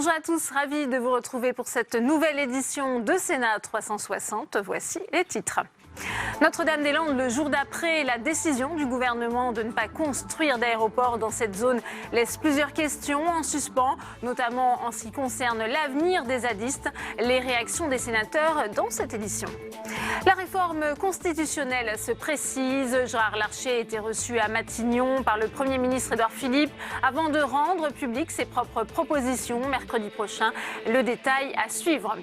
Bonjour à tous, ravi de vous retrouver pour cette nouvelle édition de Sénat 360. Voici les titres. Notre-Dame-des-Landes, le jour d'après, la décision du gouvernement de ne pas construire d'aéroport dans cette zone laisse plusieurs questions en suspens, notamment en ce qui concerne l'avenir des zadistes. Les réactions des sénateurs dans cette édition. La réforme constitutionnelle se précise. Gérard Larcher a été reçu à Matignon par le Premier ministre Édouard Philippe avant de rendre publiques ses propres propositions mercredi prochain. Le détail à suivre.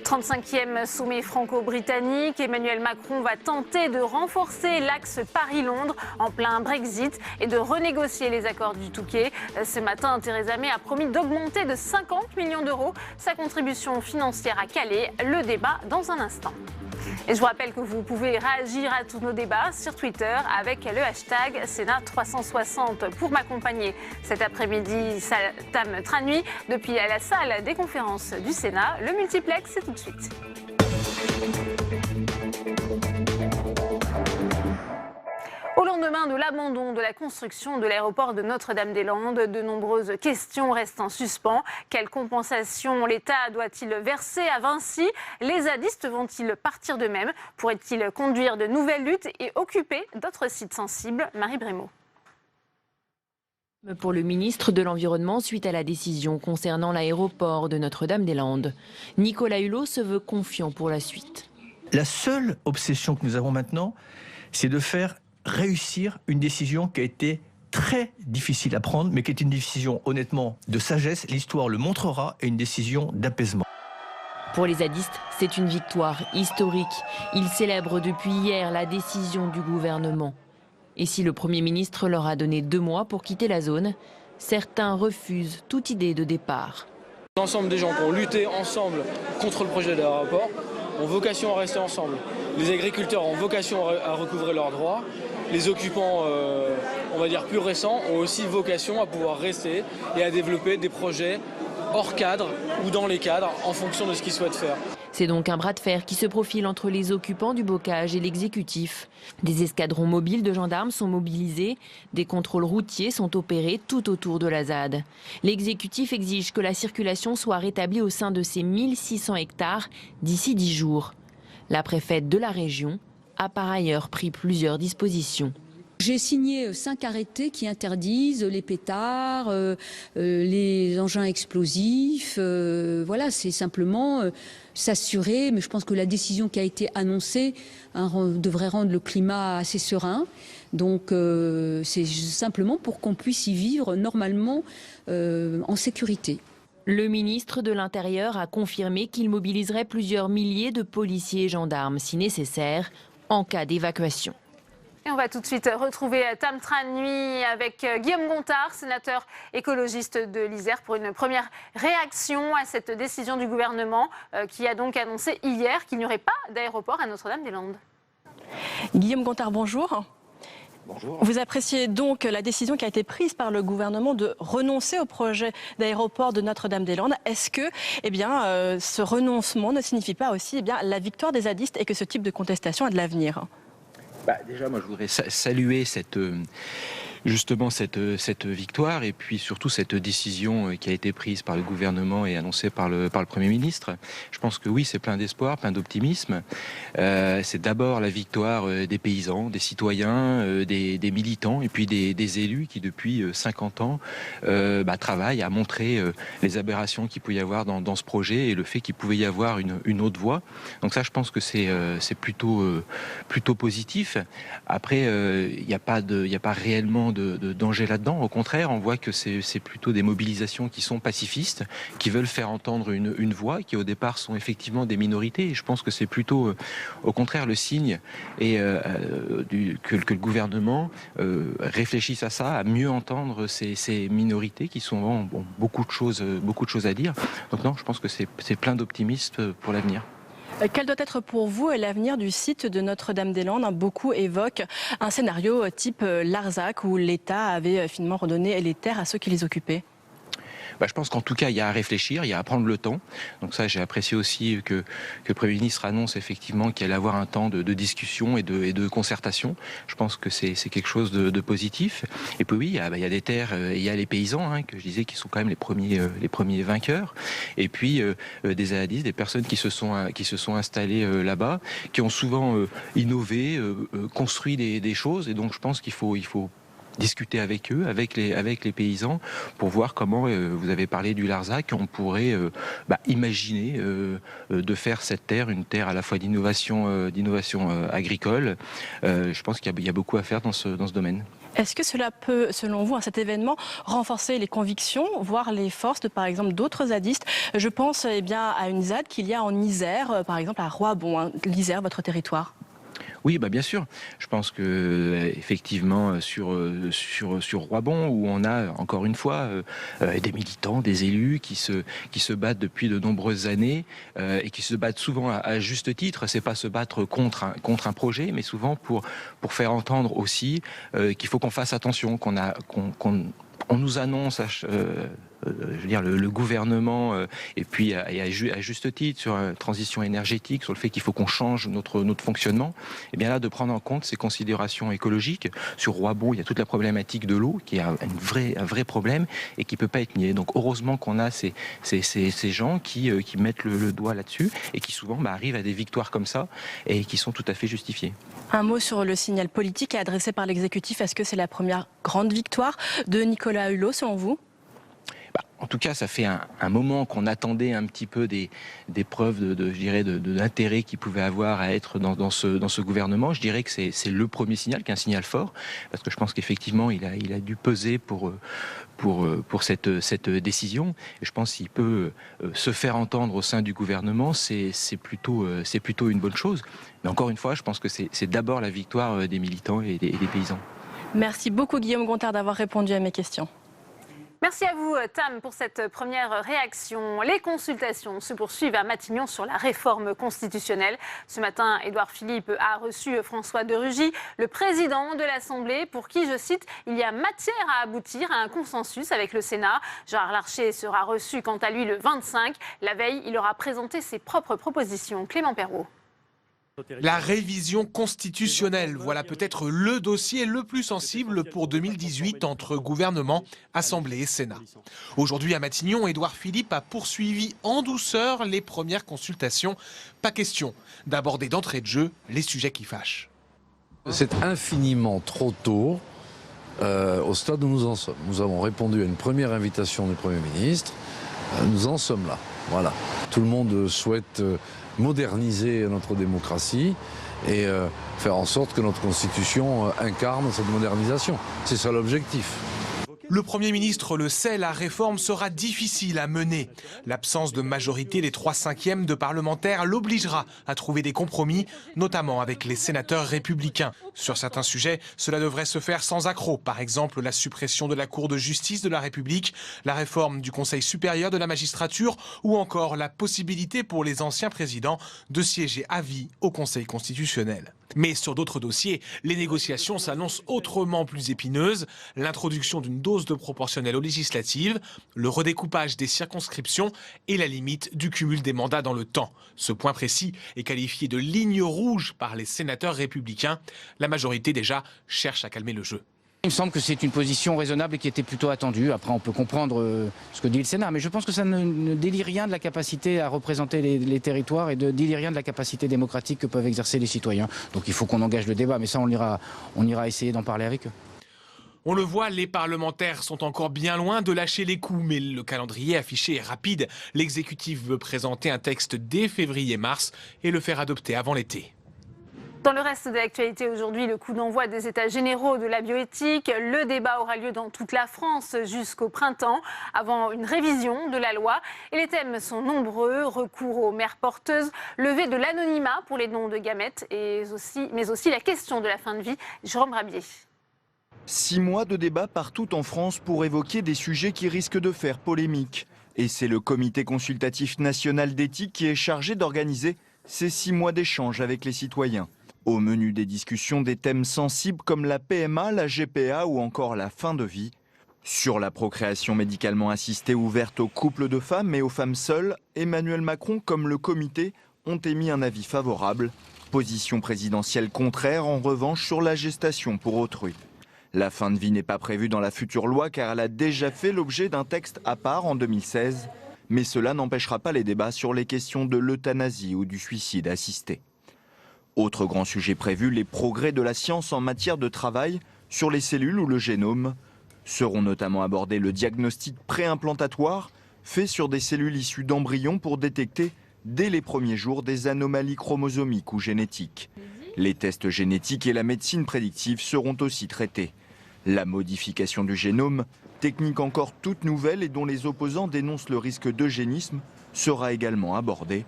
35e sommet franco-britannique, Emmanuel Macron va tenter de renforcer l'axe Paris-Londres en plein Brexit et de renégocier les accords du Touquet. Ce matin, Theresa May a promis d'augmenter de 50 millions d'euros sa contribution financière à Calais. Le débat dans un instant. Et je vous rappelle que vous pouvez réagir à tous nos débats sur Twitter avec le hashtag Sénat 360. Pour m'accompagner cet après-midi, Tam Tranui, depuis la salle des conférences du Sénat. Le multiplex, c'est tout de suite. Au lendemain de l'abandon de la construction de l'aéroport de Notre-Dame-des-Landes, de nombreuses questions restent en suspens. Quelle compensation l'État doit-il verser à Vinci? Les zadistes vont-ils partir d'eux-mêmes? Pourraient-ils conduire de nouvelles luttes et occuper d'autres sites sensibles? Marie Brémaud. Pour le ministre de l'Environnement, suite à la décision concernant l'aéroport de Notre-Dame-des-Landes, Nicolas Hulot se veut confiant pour la suite. La seule obsession que nous avons maintenant, c'est de faire réussir une décision qui a été très difficile à prendre, mais qui est une décision honnêtement de sagesse, l'histoire le montrera, et une décision d'apaisement. Pour les zadistes, c'est une victoire historique. Ils célèbrent depuis hier la décision du gouvernement. Et si le Premier ministre leur a donné 2 mois pour quitter la zone, certains refusent toute idée de départ. L'ensemble des gens qui ont lutté ensemble contre le projet de l'aéroport ont vocation à rester ensemble. Les agriculteurs ont vocation à recouvrer leurs droits. Les occupants, on va dire plus récents, ont aussi vocation à pouvoir rester et à développer des projets hors cadre ou dans les cadres en fonction de ce qu'ils souhaitent faire. C'est donc un bras de fer qui se profile entre les occupants du bocage et l'exécutif. Des escadrons mobiles de gendarmes sont mobilisés, des contrôles routiers sont opérés tout autour de la ZAD. L'exécutif exige que la circulation soit rétablie au sein de ces 1600 hectares d'ici 10 jours. La préfète de la région a par ailleurs pris plusieurs dispositions. J'ai signé 5 arrêtés qui interdisent les pétards, les engins explosifs. Voilà, c'est simplement s'assurer, mais je pense que la décision qui a été annoncée devrait rendre le climat assez serein. Donc c'est simplement pour qu'on puisse y vivre normalement en sécurité. Le ministre de l'Intérieur a confirmé qu'il mobiliserait plusieurs milliers de policiers et gendarmes si nécessaire en cas d'évacuation. Et on va tout de suite retrouver Tam Tranui avec Guillaume Gontard, sénateur écologiste de l'Isère, pour une première réaction à cette décision du gouvernement qui a donc annoncé hier qu'il n'y aurait pas d'aéroport à Notre-Dame-des-Landes. Guillaume Gontard, bonjour. Bonjour. Vous appréciez donc la décision qui a été prise par le gouvernement de renoncer au projet d'aéroport de Notre-Dame-des-Landes. Est-ce que ce renoncement ne signifie pas aussi la victoire des zadistes et que ce type de contestation a de l'avenir ? Déjà, moi, je voudrais saluer justement cette victoire et puis surtout cette décision qui a été prise par le gouvernement et annoncée par le Premier ministre. Je pense que oui, c'est plein d'espoir, plein d'optimisme. C'est d'abord la victoire des paysans, des citoyens, des militants et puis des élus qui depuis 50 ans travaillent à montrer les aberrations qu'il peut y avoir dans ce projet et le fait qu'il pouvait y avoir une autre voie. Donc ça, je pense que c'est plutôt positif. Après, il n'y a pas réellement de danger là-dedans. Au contraire, on voit que c'est plutôt des mobilisations qui sont pacifistes, qui veulent faire entendre une voix, qui au départ sont effectivement des minorités. Et je pense que c'est plutôt, au contraire, le signe que le gouvernement réfléchisse à ça, à mieux entendre ces minorités qui sont beaucoup de choses à dire. Donc non, je pense que c'est plein d'optimisme pour l'avenir. Quel doit être pour vous l'avenir du site de Notre-Dame-des-Landes? Beaucoup évoquent un scénario type Larzac où l'État avait finalement redonné les terres à ceux qui les occupaient. Je pense qu'en tout cas, il y a à réfléchir, il y a à prendre le temps. Donc ça, j'ai apprécié aussi que le Premier ministre annonce effectivement qu'il allait avoir un temps de discussion et de concertation. Je pense que c'est quelque chose de positif. Et puis oui, il y a des terres, il y a les paysans, que je disais, qui sont quand même les premiers vainqueurs. Et puis des ZADistes, des personnes qui se sont installées là-bas, qui ont souvent innové, construit des choses. Et donc je pense qu'il faut discuter avec eux, avec les paysans, pour voir comment, vous avez parlé du Larzac, on pourrait imaginer de faire cette terre une terre à la fois d'innovation agricole. Je pense qu'il y a beaucoup à faire dans ce domaine. Est-ce que cela peut, selon vous, à cet événement, renforcer les convictions, voire les forces de, par exemple, d'autres zadistes? Je pense à une ZAD qu'il y a en Isère, par exemple à Roibon, l'Isère, votre territoire. Oui, bien sûr. Je pense que effectivement sur Roibon, où on a encore une fois des militants, des élus qui se battent depuis de nombreuses années et qui se battent souvent à juste titre. C'est pas se battre contre un projet, mais souvent pour faire entendre aussi qu'il faut qu'on fasse attention, on nous annonce le gouvernement, et puis à juste titre, sur la transition énergétique, sur le fait qu'il faut qu'on change notre fonctionnement, et bien là, de prendre en compte ces considérations écologiques. Sur Roibon, il y a toute la problématique de l'eau, qui est un vrai problème, et qui ne peut pas être nié. Donc heureusement qu'on a ces gens qui mettent le doigt là-dessus, et qui souvent arrivent à des victoires comme ça, et qui sont tout à fait justifiées. Un mot sur le signal politique adressé par l'exécutif. Est-ce que c'est la première grande victoire de Nicolas Hulot, selon vous ? En tout cas, ça fait un moment qu'on attendait un petit peu des preuves de l'intérêt qu'il pouvait avoir à être dans ce gouvernement. Je dirais que c'est le premier signal, qui est un signal fort, parce que je pense qu'effectivement, il a dû peser pour cette décision. Et je pense qu'il peut se faire entendre au sein du gouvernement, c'est plutôt une bonne chose. Mais encore une fois, je pense que c'est d'abord la victoire des militants et des paysans. Merci beaucoup Guillaume Gontard d'avoir répondu à mes questions. Merci à vous, Tam, pour cette première réaction. Les consultations se poursuivent à Matignon sur la réforme constitutionnelle. Ce matin, Édouard Philippe a reçu François de Rugy, le président de l'Assemblée, pour qui, je cite, il y a matière à aboutir à un consensus avec le Sénat. Gérard Larcher sera reçu, quant à lui, le 25. La veille, il aura présenté ses propres propositions. Clément Perrault. La révision constitutionnelle, voilà peut-être le dossier le plus sensible pour 2018 entre gouvernement, Assemblée et Sénat. Aujourd'hui à Matignon, Édouard Philippe a poursuivi en douceur les premières consultations. Pas question d'aborder d'entrée de jeu les sujets qui fâchent. C'est infiniment trop tôt au stade où nous en sommes. Nous avons répondu à une première invitation du Premier ministre. Nous en sommes là. Voilà. Tout le monde souhaite moderniser notre démocratie et faire en sorte que notre Constitution incarne cette modernisation. C'est ça l'objectif. Le Premier ministre le sait, la réforme sera difficile à mener. L'absence de majorité des 3/5 de parlementaires l'obligera à trouver des compromis, notamment avec les sénateurs républicains. Sur certains sujets, cela devrait se faire sans accroc. Par exemple, la suppression de la Cour de justice de la République, la réforme du Conseil supérieur de la magistrature ou encore la possibilité pour les anciens présidents de siéger à vie au Conseil constitutionnel. Mais sur d'autres dossiers, les négociations s'annoncent autrement plus épineuses. L'introduction d'une dose de proportionnelle aux législatives, le redécoupage des circonscriptions et la limite du cumul des mandats dans le temps. Ce point précis est qualifié de ligne rouge par les sénateurs républicains. La majorité déjà cherche à calmer le jeu. Il me semble que c'est une position raisonnable et qui était plutôt attendue. Après, on peut comprendre ce que dit le Sénat, mais je pense que ça ne délie rien de la capacité à représenter les territoires et ne délie rien de la capacité démocratique que peuvent exercer les citoyens. Donc il faut qu'on engage le débat, mais ça, on ira essayer d'en parler avec eux. On le voit, les parlementaires sont encore bien loin de lâcher les coups, mais le calendrier affiché est rapide. L'exécutif veut présenter un texte dès février-mars et le faire adopter avant l'été. Dans le reste de l'actualité aujourd'hui, le coup d'envoi des états généraux de la bioéthique. Le débat aura lieu dans toute la France jusqu'au printemps, avant une révision de la loi. Et les thèmes sont nombreux, recours aux mères porteuses, levée de l'anonymat pour les dons de gamètes, mais aussi la question de la fin de vie. Jérôme Rabier. 6 mois de débat partout en France pour évoquer des sujets qui risquent de faire polémique. Et c'est le Comité consultatif national d'éthique qui est chargé d'organiser ces 6 mois d'échange avec les citoyens. Au menu des discussions, des thèmes sensibles comme la PMA, la GPA ou encore la fin de vie. Sur la procréation médicalement assistée ouverte aux couples de femmes et aux femmes seules, Emmanuel Macron comme le comité ont émis un avis favorable. Position présidentielle contraire en revanche sur la gestation pour autrui. La fin de vie n'est pas prévue dans la future loi car elle a déjà fait l'objet d'un texte à part en 2016. Mais cela n'empêchera pas les débats sur les questions de l'euthanasie ou du suicide assisté. Autre grand sujet prévu, les progrès de la science en matière de travail sur les cellules ou le génome. Seront notamment abordés le diagnostic préimplantatoire fait sur des cellules issues d'embryons pour détecter dès les premiers jours des anomalies chromosomiques ou génétiques. Les tests génétiques et la médecine prédictive seront aussi traités. La modification du génome, technique encore toute nouvelle et dont les opposants dénoncent le risque d'eugénisme, sera également abordée.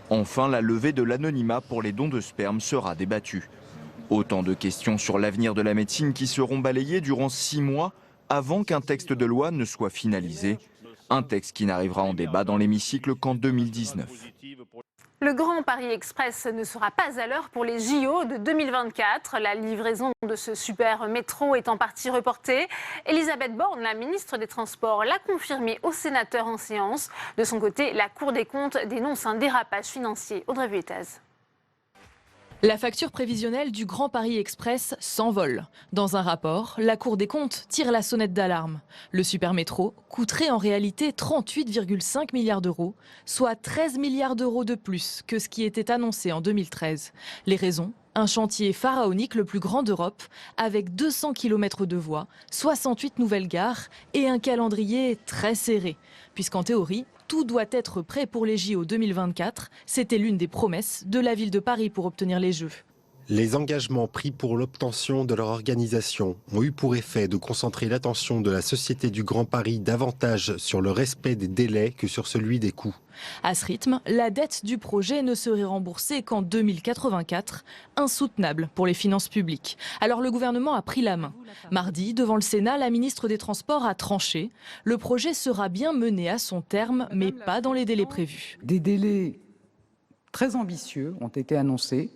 Enfin, la levée de l'anonymat pour les dons de sperme sera débattue. Autant de questions sur l'avenir de la médecine qui seront balayées durant 6 mois avant qu'un texte de loi ne soit finalisé. Un texte qui n'arrivera en débat dans l'hémicycle qu'en 2019. Le Grand Paris Express ne sera pas à l'heure pour les JO de 2024. La livraison de ce super métro est en partie reportée. Elisabeth Borne, la ministre des Transports, l'a confirmé aux sénateurs en séance. De son côté, la Cour des comptes dénonce un dérapage financier. Audrey Vuettaz. La facture prévisionnelle du Grand Paris Express s'envole. Dans un rapport, la Cour des comptes tire la sonnette d'alarme. Le supermétro coûterait en réalité 38,5 milliards d'euros, soit 13 milliards d'euros de plus que ce qui était annoncé en 2013. Les raisons ? Un chantier pharaonique le plus grand d'Europe, avec 200 km de voies, 68 nouvelles gares et un calendrier très serré. Puisqu'en théorie, tout doit être prêt pour les JO 2024. C'était l'une des promesses de la ville de Paris pour obtenir les Jeux. Les engagements pris pour l'obtention de leur organisation ont eu pour effet de concentrer l'attention de la Société du Grand Paris davantage sur le respect des délais que sur celui des coûts. À ce rythme, la dette du projet ne serait remboursée qu'en 2084, insoutenable pour les finances publiques. Alors le gouvernement a pris la main. Mardi, devant le Sénat, la ministre des Transports a tranché. Le projet sera bien mené à son terme, mais pas dans les délais prévus. Des délais très ambitieux ont été annoncés.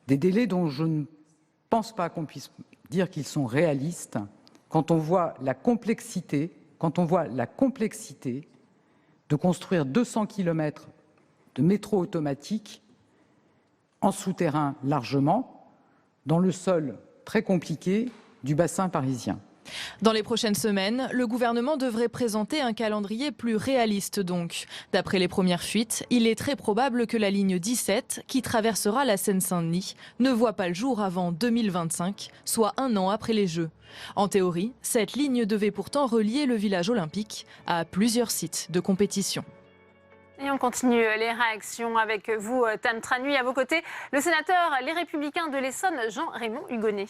Des délais dont je ne pense pas qu'on puisse dire qu'ils sont réalistes quand on voit la complexité de construire 200 km de métro automatique en souterrain largement, dans le sol très compliqué du bassin parisien. Dans les prochaines semaines, le gouvernement devrait présenter un calendrier plus réaliste donc. D'après les premières fuites, il est très probable que la ligne 17, qui traversera la Seine-Saint-Denis, ne voit pas le jour avant 2025, soit 1 an après les Jeux. En théorie, cette ligne devait pourtant relier le village olympique à plusieurs sites de compétition. Et on continue les réactions avec vous, Tam Tranui. À vos côtés, le sénateur Les Républicains de l'Essonne, Jean-Raymond Hugonet.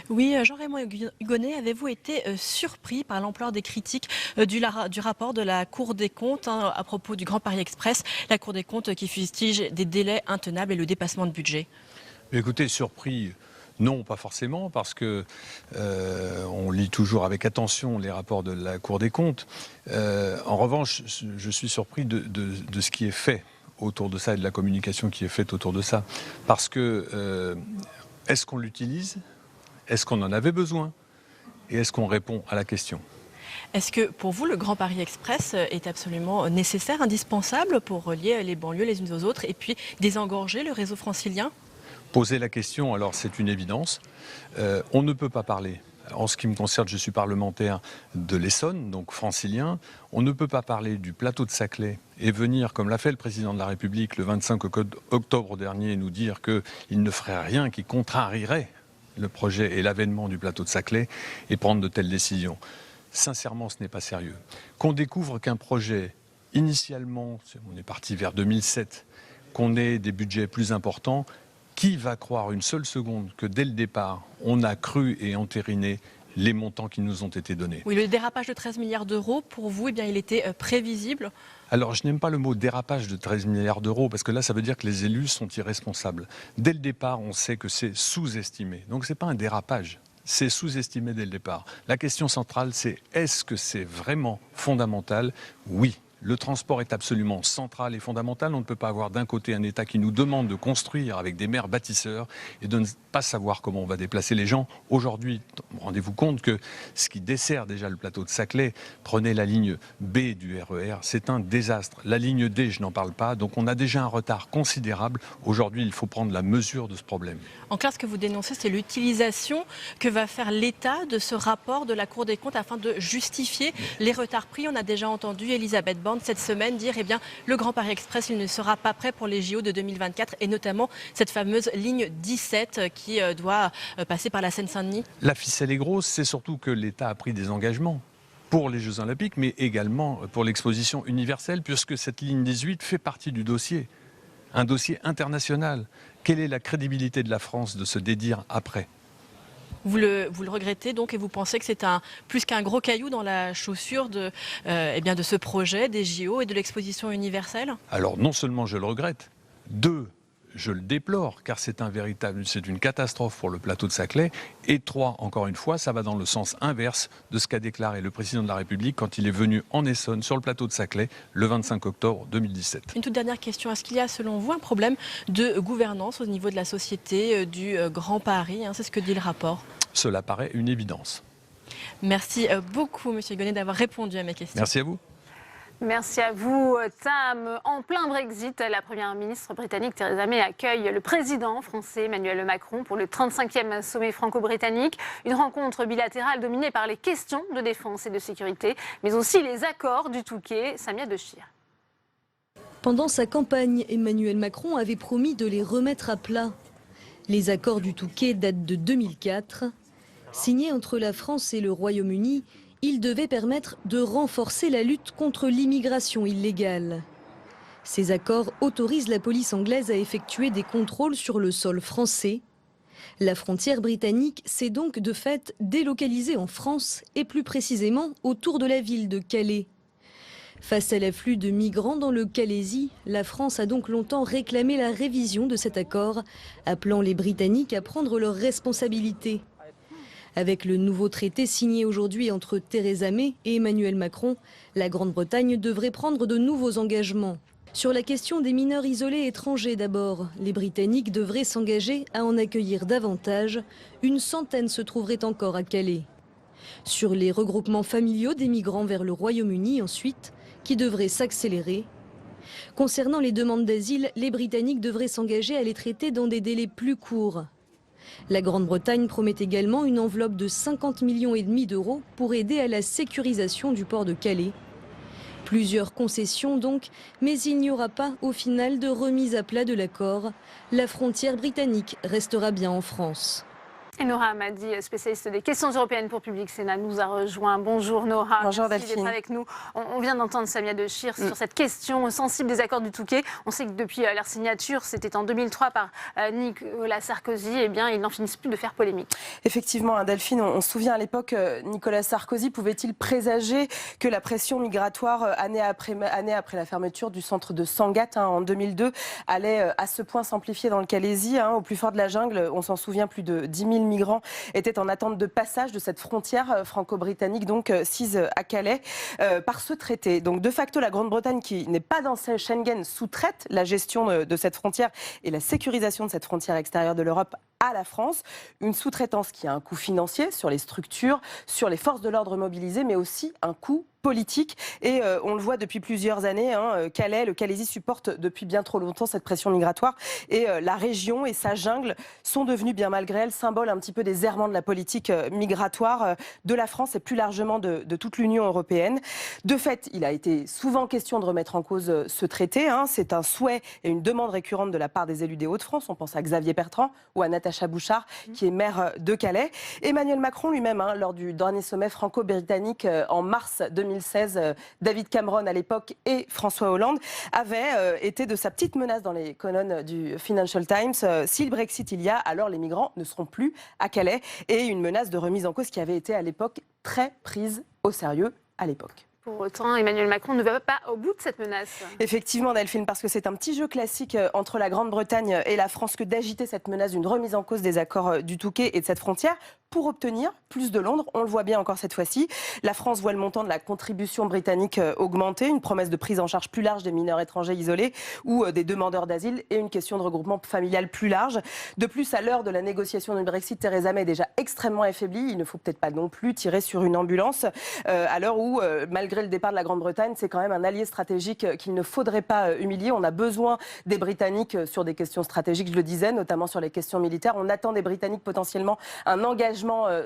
Oui, Jean-Raymond Hugonet, avez-vous été surpris par l'ampleur des critiques du rapport de la Cour des comptes à propos du Grand Paris Express, la Cour des comptes qui fustige des délais intenables et le dépassement de budget? Écoutez, surpris, non, pas forcément, parce que on lit toujours avec attention les rapports de la Cour des comptes. En revanche, je suis surpris de ce qui est fait autour de ça et de la communication qui est faite autour de ça. Parce que est-ce qu'on l'utilise? Est-ce qu'on en avait besoin? Et est-ce qu'on répond à la question? Est-ce que pour vous, le Grand Paris Express est absolument nécessaire, indispensable pour relier les banlieues les unes aux autres et puis désengorger le réseau francilien? Poser la question, alors c'est une évidence. On ne peut pas parler, en ce qui me concerne, je suis parlementaire de l'Essonne, donc francilien, on ne peut pas parler du plateau de Saclay et venir, comme l'a fait le président de la République le 25 octobre dernier, nous dire qu'il ne ferait rien qui contrarierait le projet et l'avènement du plateau de Saclay et prendre de telles décisions. Sincèrement, ce n'est pas sérieux. Qu'on découvre qu'un projet, initialement, on est parti vers 2007, qu'on ait des budgets plus importants, qui va croire une seule seconde que dès le départ, on a cru et entériné les montants qui nous ont été donnés? Oui, le dérapage de 13 milliards d'euros, pour vous, eh bien, il était prévisible? Alors, je n'aime pas le mot dérapage de 13 milliards d'euros, parce que là, ça veut dire que les élus sont irresponsables. Dès le départ, on sait que c'est sous-estimé. Donc, ce n'est pas un dérapage, c'est sous-estimé dès le départ. La question centrale, c'est est-ce que c'est vraiment fondamental? Oui. Le transport est absolument central et fondamental. On ne peut pas avoir d'un côté un État qui nous demande de construire avec des maires bâtisseurs et de ne pas savoir comment on va déplacer les gens. Aujourd'hui, rendez-vous compte que ce qui dessert déjà le plateau de Saclay, prenez la ligne B du RER, c'est un désastre. La ligne D, je n'en parle pas. Donc on a déjà un retard considérable. Aujourd'hui, il faut prendre la mesure de ce problème. En clair, ce que vous dénoncez, c'est l'utilisation que va faire l'État de ce rapport de la Cour des comptes afin de justifier les retards pris. On a déjà entendu Elisabeth Borne cette semaine dire le Grand Paris Express il ne sera pas prêt pour les JO de 2024 et notamment cette fameuse ligne 17 qui doit passer par la Seine-Saint-Denis. La ficelle est grosse, c'est surtout que l'État a pris des engagements pour les Jeux Olympiques, mais également pour l'exposition universelle, puisque cette ligne 18 fait partie du dossier, un dossier international. Quelle est la crédibilité de la France de se dédire après ? Vous le regrettez donc et vous pensez que c'est plus qu'un gros caillou dans la chaussure de ce projet des JO et de l'exposition universelle ? Alors non seulement je le regrette, 2, je le déplore car c'est une catastrophe pour le plateau de Saclay. Et 3, encore une fois, ça va dans le sens inverse de ce qu'a déclaré le président de la République quand il est venu en Essonne sur le plateau de Saclay le 25 octobre 2017. Une toute dernière question, est-ce qu'il y a selon vous un problème de gouvernance au niveau de la société du Grand Paris ? C'est ce que dit le rapport. Cela paraît une évidence. Merci beaucoup Monsieur Gonnet d'avoir répondu à mes questions. Merci à vous. Merci à vous, Tam. En plein Brexit, la première ministre britannique Theresa May accueille le président français Emmanuel Macron pour le 35e sommet franco-britannique. Une rencontre bilatérale dominée par les questions de défense et de sécurité, mais aussi les accords du Touquet. Samia Dechir. Pendant sa campagne, Emmanuel Macron avait promis de les remettre à plat. Les accords du Touquet datent de 2004. Signés entre la France et le Royaume-Uni, il devait permettre de renforcer la lutte contre l'immigration illégale. Ces accords autorisent la police anglaise à effectuer des contrôles sur le sol français. La frontière britannique s'est donc de fait délocalisée en France et plus précisément autour de la ville de Calais. Face à l'afflux de migrants dans le Calaisis, la France a donc longtemps réclamé la révision de cet accord, appelant les Britanniques à prendre leurs responsabilités. Avec le nouveau traité signé aujourd'hui entre Theresa May et Emmanuel Macron, la Grande-Bretagne devrait prendre de nouveaux engagements. Sur la question des mineurs isolés étrangers d'abord, les Britanniques devraient s'engager à en accueillir davantage. Une centaine se trouveraient encore à Calais. Sur les regroupements familiaux des migrants vers le Royaume-Uni ensuite, qui devraient s'accélérer. Concernant les demandes d'asile, les Britanniques devraient s'engager à les traiter dans des délais plus courts. La Grande-Bretagne promet également une enveloppe de 50,5 millions d'euros pour aider à la sécurisation du port de Calais. Plusieurs concessions donc, mais il n'y aura pas au final de remise à plat de l'accord. La frontière britannique restera bien en France. Et Nora Hamadi, spécialiste des questions européennes pour Public Sénat, nous a rejoint. Bonjour Nora. Bonjour Merci Delphine. d'être avec nous. On vient d'entendre Samia Dechir sur cette question sensible des accords du Touquet. On sait que depuis leur signature, c'était en 2003 par Nicolas Sarkozy, eh bien, ils n'en finissent plus de faire polémique. Effectivement, Delphine, on se souvient à l'époque, Nicolas Sarkozy pouvait-il présager que la pression migratoire, année après la fermeture du centre de Sangatte en 2002, allait à ce point s'amplifier dans le Calaisis, au plus fort de la jungle. On s'en souvient, plus de 10 000 migrants étaient en attente de passage de cette frontière franco-britannique, donc sise à Calais, par ce traité. Donc de facto, la Grande-Bretagne, qui n'est pas dans Schengen, sous-traite la gestion de cette frontière et la sécurisation de cette frontière extérieure de l'Europe à la France. Une sous-traitance qui a un coût financier sur les structures, sur les forces de l'ordre mobilisées, mais aussi un coût politique. Et on le voit depuis plusieurs années, Calais, le Calaisis supporte depuis bien trop longtemps cette pression migratoire. Et la région et sa jungle sont devenues, bien malgré elles, symbole un petit peu des errements de la politique migratoire de la France et plus largement de toute l'Union européenne. De fait, il a été souvent question de remettre en cause ce traité. C'est un souhait et une demande récurrente de la part des élus des Hauts-de-France. On pense à Xavier Bertrand ou à Natacha Bouchard, qui est maire de Calais. Emmanuel Macron lui-même, lors du dernier sommet franco-britannique en mars 2016, David Cameron à l'époque et François Hollande avaient été de sa petite menace dans les colonnes du Financial Times. Si le Brexit il y a, alors les migrants ne seront plus à Calais. Et une menace de remise en cause qui avait été à l'époque très prise au sérieux à l'époque. Pour autant, Emmanuel Macron ne va pas au bout de cette menace. Effectivement, Delphine, parce que c'est un petit jeu classique entre la Grande-Bretagne et la France que d'agiter cette menace d'une remise en cause des accords du Touquet et de cette frontière pour obtenir plus de Londres. On le voit bien encore cette fois-ci. La France voit le montant de la contribution britannique augmenter, une promesse de prise en charge plus large des mineurs étrangers isolés ou des demandeurs d'asile et une question de regroupement familial plus large. De plus, à l'heure de la négociation du Brexit, Theresa May est déjà extrêmement affaiblie. Il ne faut peut-être pas non plus tirer sur une ambulance à l'heure où, malgré le départ de la Grande-Bretagne, c'est quand même un allié stratégique qu'il ne faudrait pas humilier. On a besoin des Britanniques sur des questions stratégiques, je le disais, notamment sur les questions militaires. On attend des Britanniques potentiellement un engagement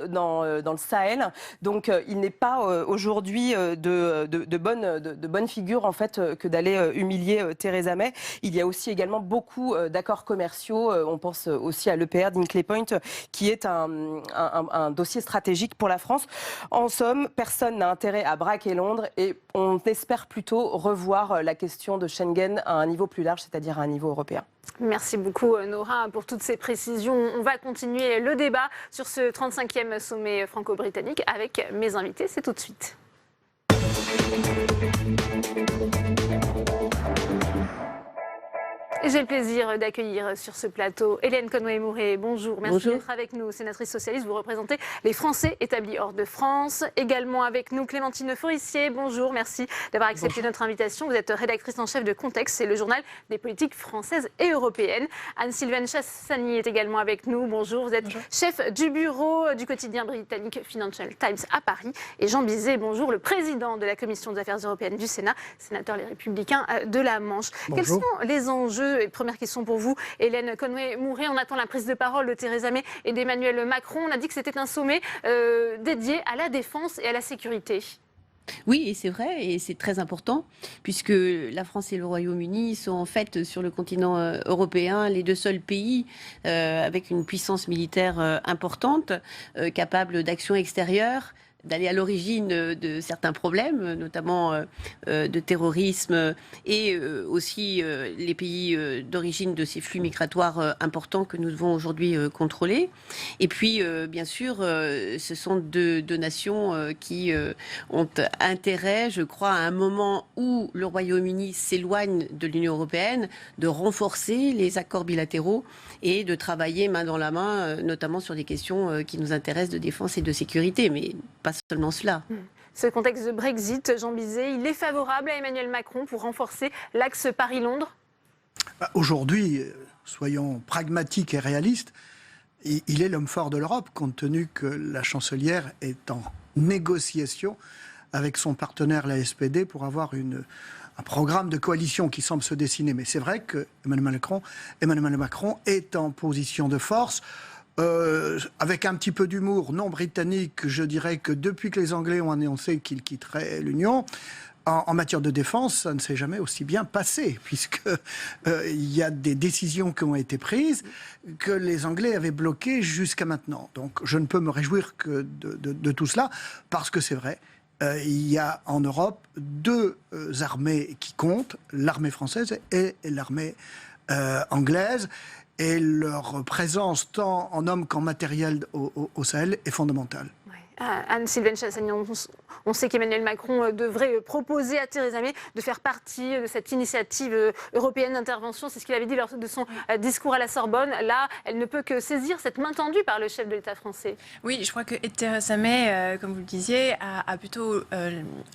dans le Sahel. Donc il n'est pas aujourd'hui de bonne figure en fait que d'aller humilier Theresa May. Il y a aussi également beaucoup d'accords commerciaux. On pense aussi à l'EPR d'Hinkley Point qui est un dossier stratégique pour la France. En somme, personne n'a intérêt à braquer Londres et on espère plutôt revoir la question de Schengen à un niveau plus large, c'est-à-dire à un niveau européen. Merci beaucoup Nora pour toutes ces précisions. On va continuer le débat sur ce 35e sommet franco-britannique avec mes invités. C'est tout de suite. J'ai le plaisir d'accueillir sur ce plateau Hélène Conway-Mouret. Bonjour, merci d'être avec nous. Sénatrice socialiste, vous représentez les Français établis hors de France. Également avec nous Clémentine Forissier. Bonjour, merci d'avoir accepté notre invitation. Vous êtes rédactrice en chef de Contexte, c'est le journal des politiques françaises et européennes. Anne-Sylvaine Chassani est également avec nous. Bonjour, vous êtes chef du bureau du quotidien britannique Financial Times à Paris. Et Jean Bizet, bonjour, le président de la Commission des affaires européennes du Sénat, sénateur Les Républicains de la Manche. Bonjour. Quels sont les enjeux? Et première question pour vous, Hélène Conway-Mouret. On attend la prise de parole de Theresa May et d'Emmanuel Macron. On a dit que c'était un sommet dédié à la défense et à la sécurité. Oui, et c'est vrai, et c'est très important, puisque la France et le Royaume-Uni sont en fait sur le continent européen les deux seuls pays avec une puissance militaire importante, capable d'action extérieure, d'aller à l'origine de certains problèmes, notamment de terrorisme, et aussi les pays d'origine de ces flux migratoires importants que nous devons aujourd'hui contrôler. Et puis, bien sûr, ce sont deux nations qui ont intérêt, je crois, à un moment où le Royaume-Uni s'éloigne de l'Union européenne, de renforcer les accords bilatéraux et de travailler main dans la main, notamment sur des questions qui nous intéressent de défense et de sécurité, mais pas seulement cela. Ce contexte de Brexit, Jean Bizet, il est favorable à Emmanuel Macron pour renforcer l'axe Paris-Londres? Aujourd'hui, soyons pragmatiques et réalistes, il est l'homme fort de l'Europe, compte tenu que la chancelière est en négociation avec son partenaire, la SPD, pour avoir un programme de coalition qui semble se dessiner. Mais c'est vrai que Emmanuel Macron est en position de force. Avec un petit peu d'humour non britannique, je dirais que depuis que les Anglais ont annoncé qu'ils quitteraient l'Union, en matière de défense, ça ne s'est jamais aussi bien passé, puisque il y a des décisions qui ont été prises que les Anglais avaient bloquées jusqu'à maintenant. Donc je ne peux me réjouir que de tout cela, parce que c'est vrai, il y a en Europe deux armées qui comptent, l'armée française et l'armée anglaise. Et leur présence, tant en hommes qu'en matériel au Sahel, est fondamentale. Anne-Sylvaine Chassani, on sait qu'Emmanuel Macron devrait proposer à Theresa May de faire partie de cette initiative européenne d'intervention. C'est ce qu'il avait dit lors de son discours à la Sorbonne. Là, elle ne peut que saisir cette main tendue par le chef de l'État français. Oui, je crois que Theresa May, comme vous le disiez, a plutôt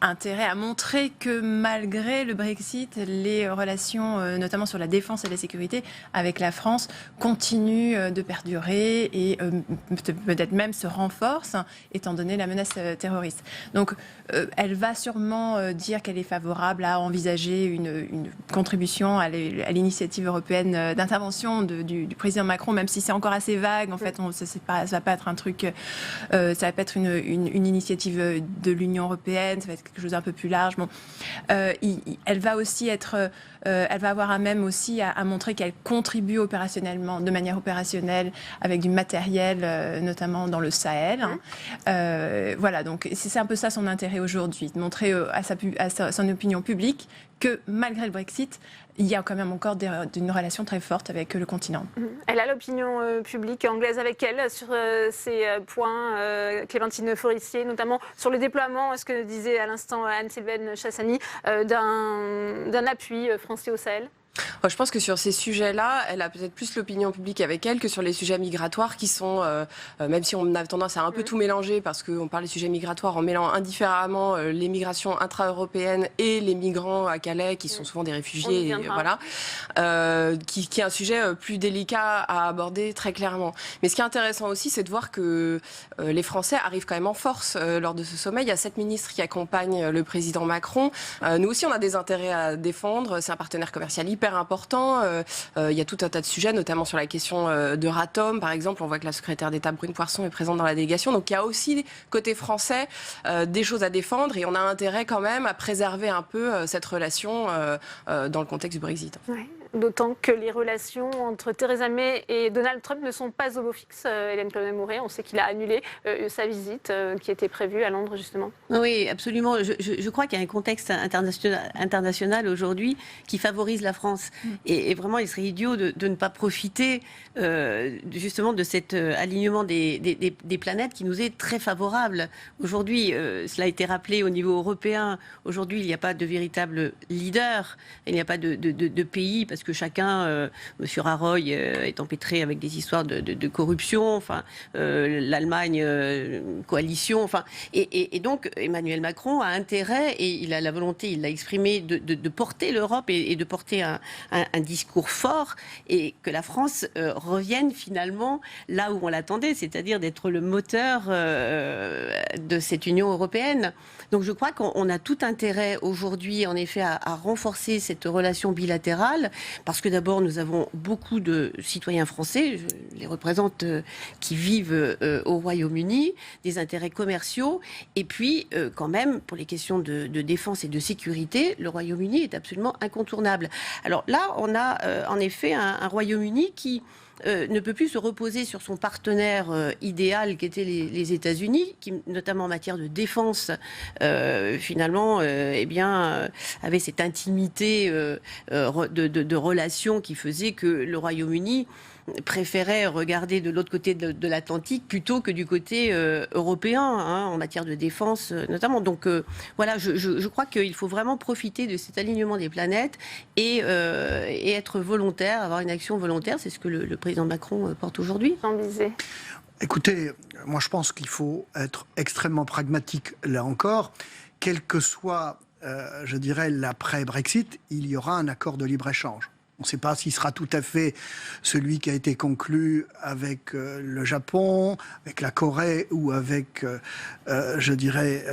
intérêt à montrer que malgré le Brexit, les relations, notamment sur la défense et la sécurité, avec la France, continuent de perdurer et peut-être même se renforcent, étant donné la menace terroriste. Donc, elle va sûrement dire qu'elle est favorable à envisager une contribution à l'initiative européenne d'intervention du président Macron, même si c'est encore assez vague. En fait, ça va pas être un truc, ça va pas être une initiative de l'Union européenne, ça va être quelque chose d'un peu plus large. Bon, elle va aussi être, elle va avoir à même aussi à montrer qu'elle contribue opérationnellement, de manière opérationnelle, avec du matériel, notamment dans le Sahel. Voilà, donc c'est un peu ça son intérêt aujourd'hui, de montrer à son opinion publique que malgré le Brexit, il y a quand même encore une relation très forte avec le continent. Elle a l'opinion publique anglaise avec elle sur ces points, Clémentine Forissier, notamment sur le déploiement, ce que disait à l'instant Anne-Sylvaine Chassani, d'un appui français au Sahel. Je pense que sur ces sujets-là, elle a peut-être plus l'opinion publique avec elle que sur les sujets migratoires qui sont, même si on a tendance à un peu tout mélanger, parce qu'on parle des sujets migratoires en mêlant indifféremment les migrations intra-européennes et les migrants à Calais, qui sont souvent des réfugiés, voilà, qui est un sujet plus délicat à aborder très clairement. Mais ce qui est intéressant aussi, c'est de voir que les Français arrivent quand même en force lors de ce sommet. Il y a 7 ministres qui accompagnent le président Macron. Nous aussi, on a des intérêts à défendre. C'est un partenaire commercial hyper important. Il y a tout un tas de sujets, notamment sur la question de Ratom, par exemple. On voit que la secrétaire d'État Brune Poirson est présente dans la délégation. Donc il y a aussi, côté français, des choses à défendre et on a intérêt quand même à préserver un peu cette relation dans le contexte du Brexit. Ouais. D'autant que les relations entre Theresa May et Donald Trump ne sont pas au beau fixe. Hélène Conway-Mouret, on sait qu'il a annulé sa visite qui était prévue à Londres, justement. Oui, absolument. Je crois qu'il y a un contexte international aujourd'hui qui favorise la France. Et vraiment, il serait idiot de ne pas profiter justement de cet alignement des planètes qui nous est très favorable. Aujourd'hui, cela a été rappelé au niveau européen. Aujourd'hui, il n'y a pas de véritable leader. Il n'y a pas de pays, parce que chacun, M. Raroy est empêtré avec des histoires de corruption, enfin, l'Allemagne, coalition, enfin, et donc Emmanuel Macron a intérêt, et il a la volonté, il l'a exprimé, de porter l'Europe et de porter un discours fort, et que la France revienne finalement là où on l'attendait, c'est-à-dire d'être le moteur de cette Union européenne. Donc je crois qu'on a tout intérêt aujourd'hui, en effet, à renforcer cette relation bilatérale, parce que d'abord, nous avons beaucoup de citoyens français, je les représente, qui vivent au Royaume-Uni, des intérêts commerciaux, et puis quand même, pour les questions de défense et de sécurité, le Royaume-Uni est absolument incontournable. Alors là, on a en effet un Royaume-Uni qui ne peut plus se reposer sur son partenaire idéal qu'étaient les États-Unis, qui, notamment en matière de défense, finalement, avait cette intimité de relations qui faisait que le Royaume-Uni préférait regarder de l'autre côté de l'Atlantique plutôt que du côté européen, en matière de défense notamment. Donc voilà, je crois qu'il faut vraiment profiter de cet alignement des planètes et être volontaire, avoir une action volontaire. C'est ce que le président Macron porte aujourd'hui. Écoutez, moi je pense qu'il faut être extrêmement pragmatique là encore. Quel que soit, je dirais, l'après-Brexit, il y aura un accord de libre-échange. On ne sait pas s'il sera tout à fait celui qui a été conclu avec le Japon, avec la Corée ou avec, je dirais,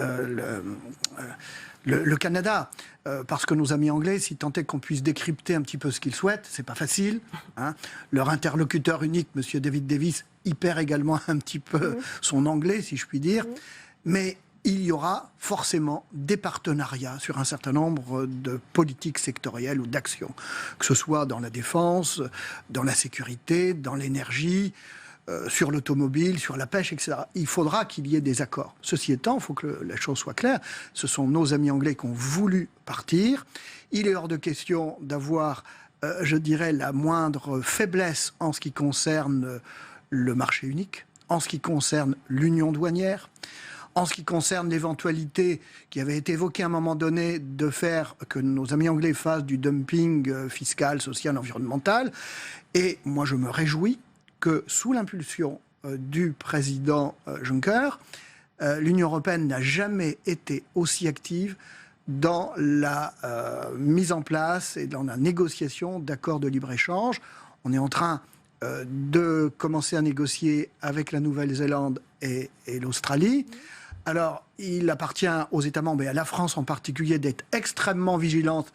le Canada. Parce que nos amis anglais, si tant est qu'on puisse décrypter un petit peu ce qu'ils souhaitent, c'est pas facile. Leur interlocuteur unique, M. David Davis, y perd également un petit peu son anglais, si je puis dire. Mais il y aura forcément des partenariats sur un certain nombre de politiques sectorielles ou d'actions, que ce soit dans la défense, dans la sécurité, dans l'énergie, sur l'automobile, sur la pêche, etc. Il faudra qu'il y ait des accords. Ceci étant, il faut que la chose soit claire. Ce sont nos amis anglais qui ont voulu partir. Il est hors de question d'avoir, je dirais, la moindre faiblesse en ce qui concerne le marché unique, en ce qui concerne l'union douanière, en ce qui concerne l'éventualité qui avait été évoquée à un moment donné de faire que nos amis anglais fassent du dumping fiscal, social, environnemental. Et moi, je me réjouis que sous l'impulsion du président Juncker, l'Union européenne n'a jamais été aussi active dans la mise en place et dans la négociation d'accords de libre-échange. On est en train de commencer à négocier avec la Nouvelle-Zélande et l'Australie. Alors, il appartient aux États membres et à la France en particulier d'être extrêmement vigilante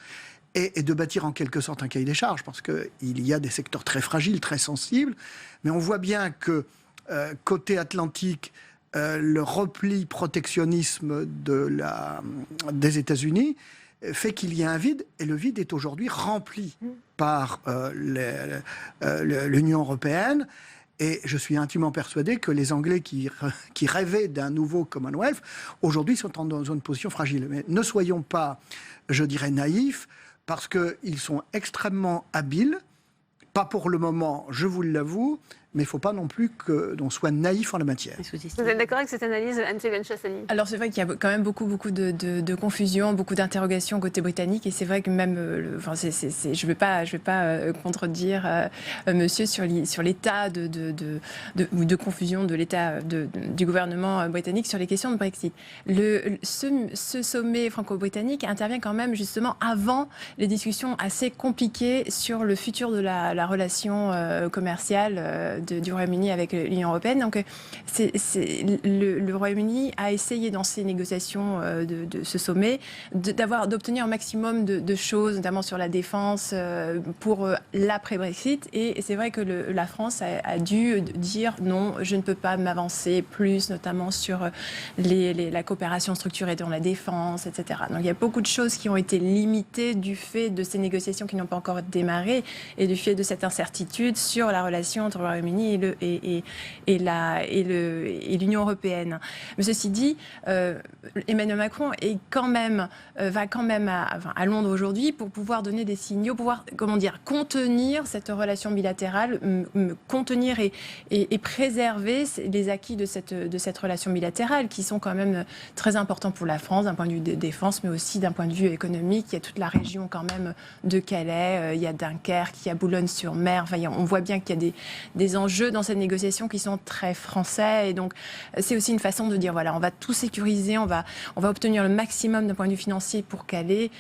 et de bâtir en quelque sorte un cahier des charges, parce qu'il y a des secteurs très fragiles, très sensibles. Mais on voit bien que côté Atlantique, le repli protectionnisme des États-Unis fait qu'il y a un vide, et le vide est aujourd'hui rempli par l'Union européenne. Et je suis intimement persuadé que les Anglais qui rêvaient d'un nouveau Commonwealth, aujourd'hui sont dans une position fragile. Mais ne soyons pas, je dirais, naïfs, parce qu'ils sont extrêmement habiles. Pas pour le moment, je vous l'avoue, mais il ne faut pas non plus qu'on soit naïf en la matière. Vous êtes d'accord avec cette analyse, Anne-Sylvaine Benchassani? Alors c'est vrai qu'il y a quand même beaucoup de confusion, beaucoup d'interrogations côté britannique, et c'est vrai que même, je vais pas contredire Monsieur sur l'état de confusion de l'état du gouvernement britannique sur les questions de Brexit. Ce sommet franco-britannique intervient quand même justement avant les discussions assez compliquées sur le futur de la relation commerciale du Royaume-Uni avec l'Union européenne. Donc, le Royaume-Uni a essayé dans ces négociations de ce sommet d'obtenir un maximum de choses, notamment sur la défense, pour l'après-Brexit. Et c'est vrai que la France a dû dire non, je ne peux pas m'avancer plus, notamment sur la coopération structurée dans la défense, etc. Donc il y a beaucoup de choses qui ont été limitées du fait de ces négociations qui n'ont pas encore démarré et du fait de cette incertitude sur la relation entre le Royaume-Uni et l'Union européenne. Mais ceci dit, Emmanuel Macron va quand même à Londres aujourd'hui pour pouvoir donner des signaux, pouvoir contenir cette relation bilatérale, contenir et préserver les acquis de cette relation bilatérale qui sont quand même très importants pour la France d'un point de vue de défense, mais aussi d'un point de vue économique. Il y a toute la région quand même de Calais, il y a Dunkerque, il y a Boulogne-sur-Mer. Enfin, on voit bien qu'il y a des enjeux dans cette négociation qui sont très français, et donc c'est aussi une façon de dire voilà, on va tout sécuriser, on va obtenir le maximum d'un point de vue financier pour Calais.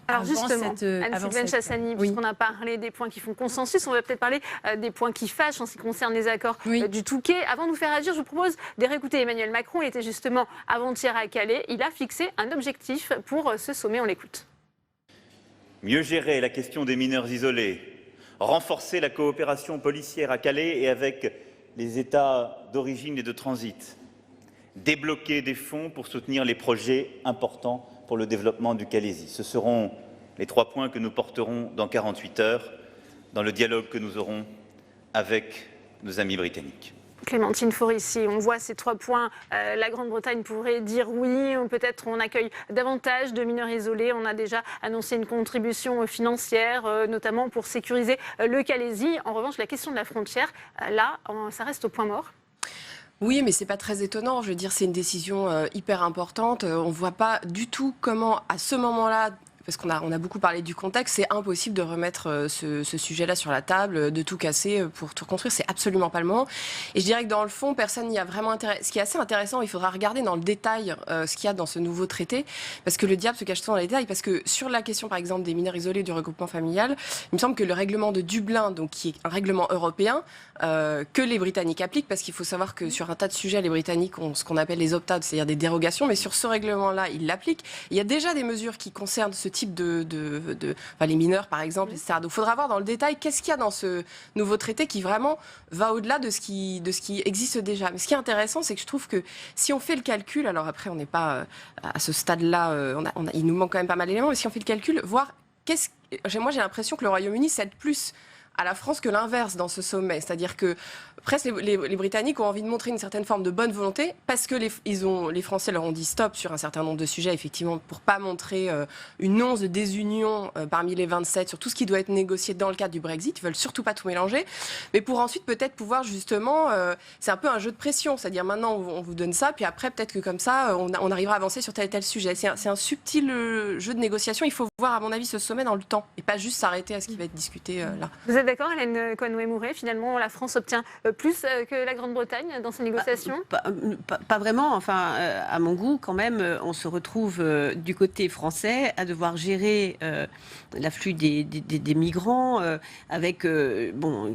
Alors justement, Anne-Sylvaine Benchassani, puisqu'on a parlé des points qui font consensus, on va peut-être parler des points qui fâchent en ce qui concerne les accords du Touquet. Avant de vous faire agir, je vous propose de réécouter Emmanuel Macron. Il était justement avant-hier à Calais. Il a fixé un objectif pour ce sommet. On l'écoute. Mieux gérer la question des mineurs isolés, renforcer la coopération policière à Calais et avec les États d'origine et de transit, débloquer des fonds pour soutenir les projets importants pour le développement du Calaisis. Ce seront les 3 points que nous porterons dans 48 heures dans le dialogue que nous aurons avec nos amis britanniques. Clémentine Forici, on voit ces 3 points. La Grande-Bretagne pourrait dire oui, peut-être on accueille davantage de mineurs isolés. On a déjà annoncé une contribution financière, notamment pour sécuriser le Calaisis. En revanche, la question de la frontière, là, ça reste au point mort. Oui, mais c'est pas très étonnant. Je veux dire, c'est une décision hyper importante. On voit pas du tout comment, à ce moment-là, parce qu'on a beaucoup parlé du contexte, c'est impossible de remettre ce sujet-là sur la table, de tout casser pour tout construire. C'est absolument pas le moment. Et je dirais que dans le fond, personne n'y a vraiment intérêt. Ce qui est assez intéressant, il faudra regarder dans le détail ce qu'il y a dans ce nouveau traité, parce que le diable se cache souvent dans les détails. Parce que sur la question, par exemple, des mineurs isolés, du regroupement familial, il me semble que le règlement de Dublin, donc qui est un règlement européen, que les Britanniques appliquent, parce qu'il faut savoir que sur un tas de sujets, les Britanniques ont ce qu'on appelle les opt-out, c'est-à-dire des dérogations, mais sur ce règlement-là, ils l'appliquent. Il y a déjà des mesures qui concernent ce type enfin, les mineurs, par exemple, etc. Donc, il faudra voir dans le détail qu'est-ce qu'il y a dans ce nouveau traité qui vraiment va au-delà de ce qui existe déjà. Mais ce qui est intéressant, c'est que je trouve que si on fait le calcul, alors après, on n'est pas à ce stade-là, il nous manque quand même pas mal d'éléments, mais si on fait le calcul, voir moi, j'ai l'impression que le Royaume-Uni cède plus à la France que l'inverse dans ce sommet. C'est-à-dire que presque les Britanniques ont envie de montrer une certaine forme de bonne volonté parce que les Français leur ont dit stop sur un certain nombre de sujets, effectivement, pour pas montrer une once de désunion parmi les 27 sur tout ce qui doit être négocié dans le cadre du Brexit. Ils veulent surtout pas tout mélanger, mais pour ensuite peut-être pouvoir justement, c'est un peu un jeu de pression, c'est-à-dire maintenant on vous donne ça, puis après peut-être que comme ça on arrivera à avancer sur tel et tel sujet. C'est un subtil jeu de négociation. Il faut voir, à mon avis, ce sommet dans le temps et pas juste s'arrêter à ce qui va être discuté là. Vous êtes d'accord, Hélène Conway-Mouret? Finalement, la France obtient plus que la Grande-Bretagne dans ces négociations? Pas vraiment. Enfin, à mon goût, quand même, on se retrouve du côté français à devoir gérer l'afflux des migrants avec,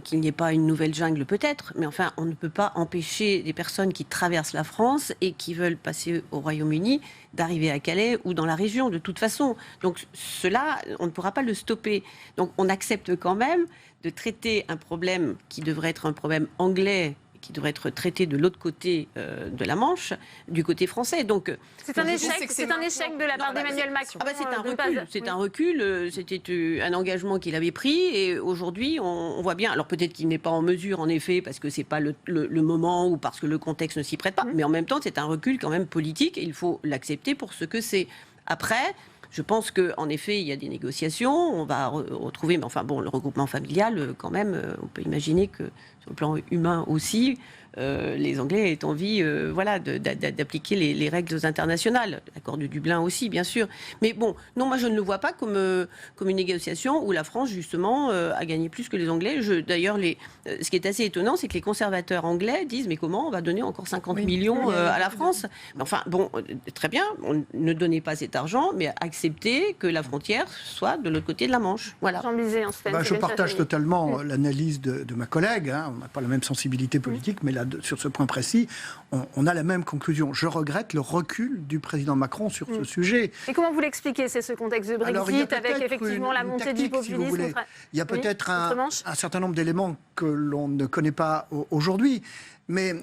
qu'il n'y ait pas une nouvelle jungle peut-être, mais enfin, on ne peut pas empêcher des personnes qui traversent la France et qui veulent passer au Royaume-Uni d'arriver à Calais ou dans la région, de toute façon. Donc, cela, on ne pourra pas le stopper. Donc, on accepte quand même de traiter un problème qui devrait être un problème anglais, qui devrait être traité de l'autre côté de la Manche, du côté français. Donc, c'est un échec de la part d'Emmanuel Macron. C'est un recul, c'était un engagement qu'il avait pris et aujourd'hui on voit bien, alors peut-être qu'il n'est pas en mesure en effet parce que c'est pas le moment ou parce que le contexte ne s'y prête pas, mais en même temps c'est un recul quand même politique et il faut l'accepter pour ce que c'est. Après, je pense qu'en effet, il y a des négociations, on va retrouver, mais enfin bon, le regroupement familial, quand même, on peut imaginer que sur le plan humain aussi, les Anglais aient envie d'appliquer les règles internationales, l'accord de Dublin aussi, bien sûr. Mais bon, non, moi je ne le vois pas comme une négociation où la France, justement, a gagné plus que les Anglais. D'ailleurs, ce qui est assez étonnant, c'est que les conservateurs anglais disent mais comment on va donner encore 50 millions à la France? Mais enfin, bon, très bien, ne donnez pas cet argent, mais acceptez que la frontière soit de l'autre côté de la Manche. Voilà. Jean Bizet, je partage totalement l'analyse de ma collègue. Hein. On n'a pas la même sensibilité politique, mais là, sur ce point précis, on a la même conclusion. Je regrette le recul du président Macron sur ce sujet. Et comment vous l'expliquez, c'est ce contexte de Brexit avec effectivement la montée du populisme? Il y a peut-être un certain nombre d'éléments que l'on ne connaît pas aujourd'hui. Mais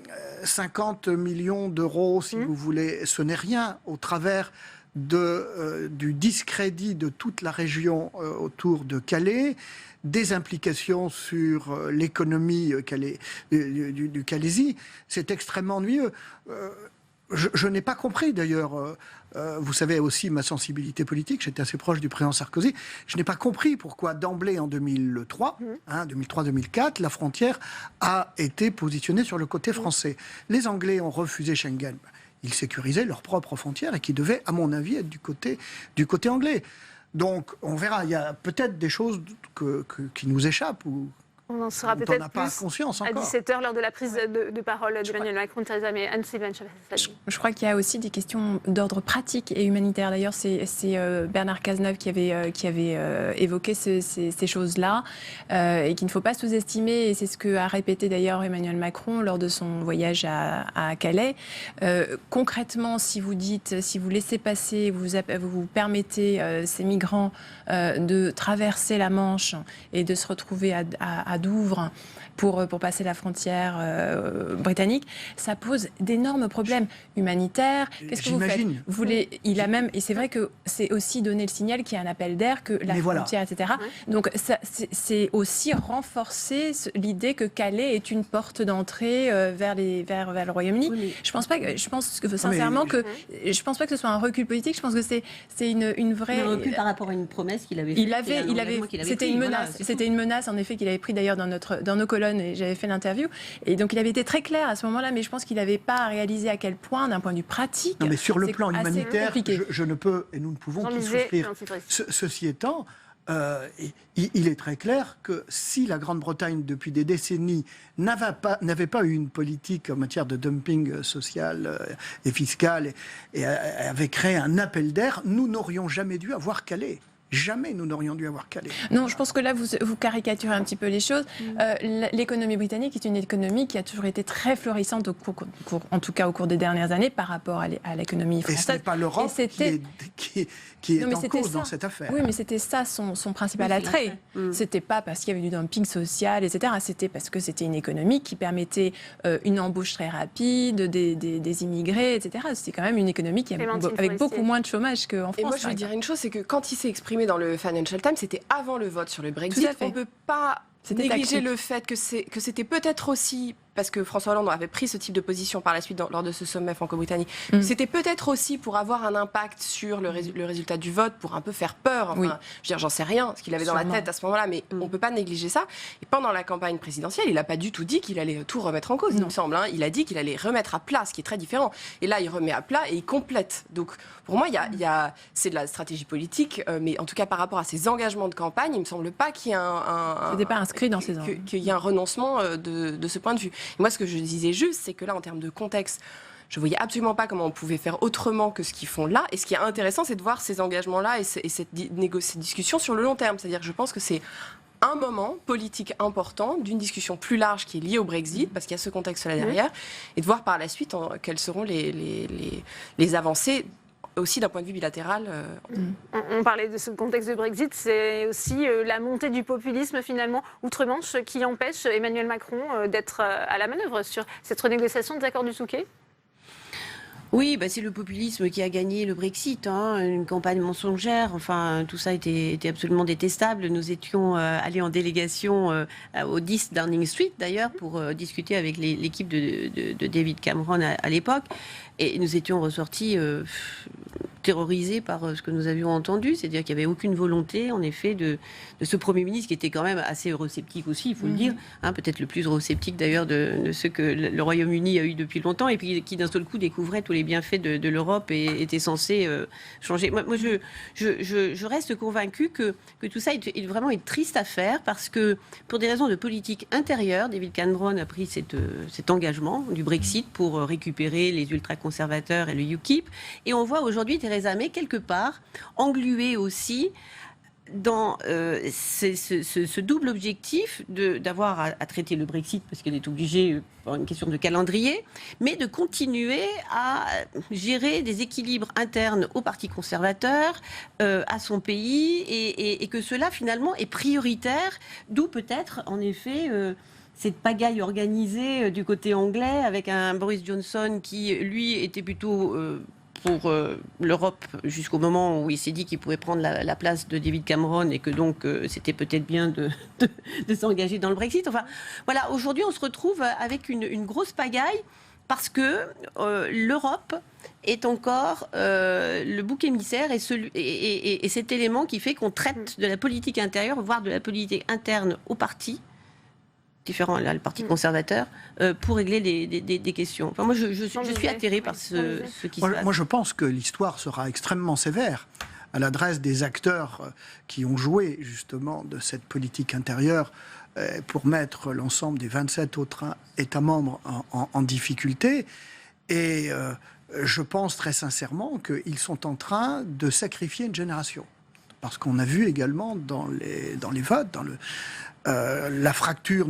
50 millions d'euros, si vous voulez, ce n'est rien au travers du discrédit de toute la région autour de Calais, des implications sur l'économie du Calaisis. C'est extrêmement ennuyeux. Je n'ai pas compris d'ailleurs, vous savez aussi ma sensibilité politique, j'étais assez proche du président Sarkozy, je n'ai pas compris pourquoi d'emblée en 2003, 2003-2004, la frontière a été positionnée sur le côté français. Les Anglais ont refusé Schengen. Ils sécurisaient leurs propres frontières et qui devaient, à mon avis, être du côté anglais. Donc, on verra. Il y a peut-être des choses qui nous échappent ou on en saura peut-être plus à 17h lors de la prise de parole d'Emmanuel Macron, Theresa May. Anne-Sylvaine Chassat. Je crois qu'il y a aussi des questions d'ordre pratique et humanitaire. D'ailleurs, c'est Bernard Cazeneuve qui avait évoqué ces choses-là et qu'il ne faut pas sous-estimer. Et c'est ce qu'a répété d'ailleurs Emmanuel Macron lors de son voyage à Calais. Concrètement, si vous laissez passer, vous permettez ces migrants de traverser la Manche et de se retrouver à Douvres pour passer la frontière britannique, ça pose d'énormes problèmes humanitaires. Qu'est-ce que vous faites? Et c'est vrai que c'est aussi donner le signal qu'il y a un appel d'air, que la frontière, etc. Donc c'est aussi renforcer l'idée que Calais est une porte d'entrée vers le Royaume-Uni. Oui, je pense pas que je pense pas que ce soit un recul politique. Je pense que c'est une vraie un recul par rapport à une promesse qu'il avait faite. C'était une menace. C'était une menace en effet qu'il avait pris d'ailleurs dans nos colonnes et j'avais fait l'interview. Et donc il avait été très clair à ce moment-là, mais je pense qu'il n'avait pas réalisé à quel point, d'un point de vue pratique. Non, mais sur le plan humanitaire, je ne peux et nous ne pouvons qu'y souscrire. Ceci étant, il est très clair que si la Grande-Bretagne, depuis des décennies, n'avait pas eu une politique en matière de dumping social et fiscal et avait créé un appel d'air, nous n'aurions jamais dû avoir Calais. Jamais nous n'aurions dû avoir Calais. Non, je pense que là, vous caricaturez un petit peu les choses. L'économie britannique est une économie qui a toujours été très florissante, en tout cas au cours des dernières années, par rapport à l'économie française. Et ce n'est pas l'Europe qui est en cause dans cette affaire. Oui, mais c'était ça son principal attrait. C'était pas parce qu'il y avait du dumping social, etc. C'était parce que c'était une économie qui permettait une embauche très rapide des immigrés, etc. C'était quand même une économie avec beaucoup moins de chômage qu'en France. Et moi, je veux dire une chose, c'est que quand il s'est exprimé dans le Financial Times, c'était avant le vote sur le Brexit. On ne peut pas négliger le fait que c'était peut-être aussi, parce que François Hollande avait pris ce type de position par la suite lors de ce sommet franco-britannique, c'était peut-être aussi pour avoir un impact sur le résultat du vote, pour un peu faire peur. Enfin, je veux dire, j'en sais rien, ce qu'il avait dans la tête à ce moment-là, mais on ne peut pas négliger ça. Et pendant la campagne présidentielle, il n'a pas du tout dit qu'il allait tout remettre en cause, il me semble. Il a dit qu'il allait remettre à plat, ce qui est très différent. Et là, il remet à plat et il complète. Donc, pour moi, c'est de la stratégie politique, mais en tout cas, par rapport à ses engagements de campagne, il ne me semble pas qu'il y ait c'était pas inscrit dans ses engagements. Qu'il y ait un renoncement de ce point de vue. Et moi, ce que je disais juste, c'est que là, en termes de contexte, je ne voyais absolument pas comment on pouvait faire autrement que ce qu'ils font là. Et ce qui est intéressant, c'est de voir ces engagements-là et cette discussion sur le long terme. C'est-à-dire que je pense que c'est un moment politique important d'une discussion plus large qui est liée au Brexit, parce qu'il y a ce contexte-là derrière, et de voir par la suite quelles seront les avancées aussi d'un point de vue bilatéral. On parlait de ce contexte de Brexit, c'est aussi la montée du populisme finalement outre-Manche qui empêche Emmanuel Macron d'être à la manœuvre sur cette renégociation des accords du Touquet. Oui, c'est le populisme qui a gagné le Brexit, une campagne mensongère. Enfin, tout ça était absolument détestable. Nous étions allés en délégation au 10 Downing Street, d'ailleurs, pour discuter avec l'équipe de David Cameron à l'époque. Et nous étions ressortis terrorisés par ce que nous avions entendu. C'est-à-dire qu'il n'y avait aucune volonté, en effet, de ce Premier ministre qui était quand même assez eurosceptique aussi, il faut le dire. Peut-être le plus eurosceptique, d'ailleurs, de ce que le Royaume-Uni a eu depuis longtemps. Et puis qui, d'un seul coup, découvrait tous les bienfaits de l'Europe et était censé changer. Moi, je reste convaincue que tout ça est vraiment triste à faire parce que, pour des raisons de politique intérieure, David Cameron a pris cet engagement du Brexit pour récupérer les ultra-conservateurs et le UKIP. Et on voit aujourd'hui Theresa May, quelque part, engluée aussi dans ce double objectif d'avoir à traiter le Brexit, parce qu'elle est obligée par une question de calendrier, mais de continuer à gérer des équilibres internes au Parti conservateur, à son pays, et que cela, finalement, est prioritaire, d'où peut-être, en effet... cette pagaille organisée du côté anglais avec un Boris Johnson qui, lui, était plutôt pour l'Europe jusqu'au moment où il s'est dit qu'il pouvait prendre la place de David Cameron et que donc c'était peut-être bien de s'engager dans le Brexit. Enfin, voilà, aujourd'hui, on se retrouve avec une grosse pagaille parce que l'Europe est encore le bouc émissaire et cet élément qui fait qu'on traite de la politique intérieure, voire de la politique interne au parti, différent, là, le Parti conservateur, pour régler des questions. Enfin, moi, je suis atterrée par ce qui se passe. Moi, je pense que l'histoire sera extrêmement sévère à l'adresse des acteurs qui ont joué, justement, de cette politique intérieure pour mettre l'ensemble des 27 autres États membres en difficulté. Et je pense très sincèrement qu'ils sont en train de sacrifier une génération. Parce qu'on a vu également dans les votes, la fracture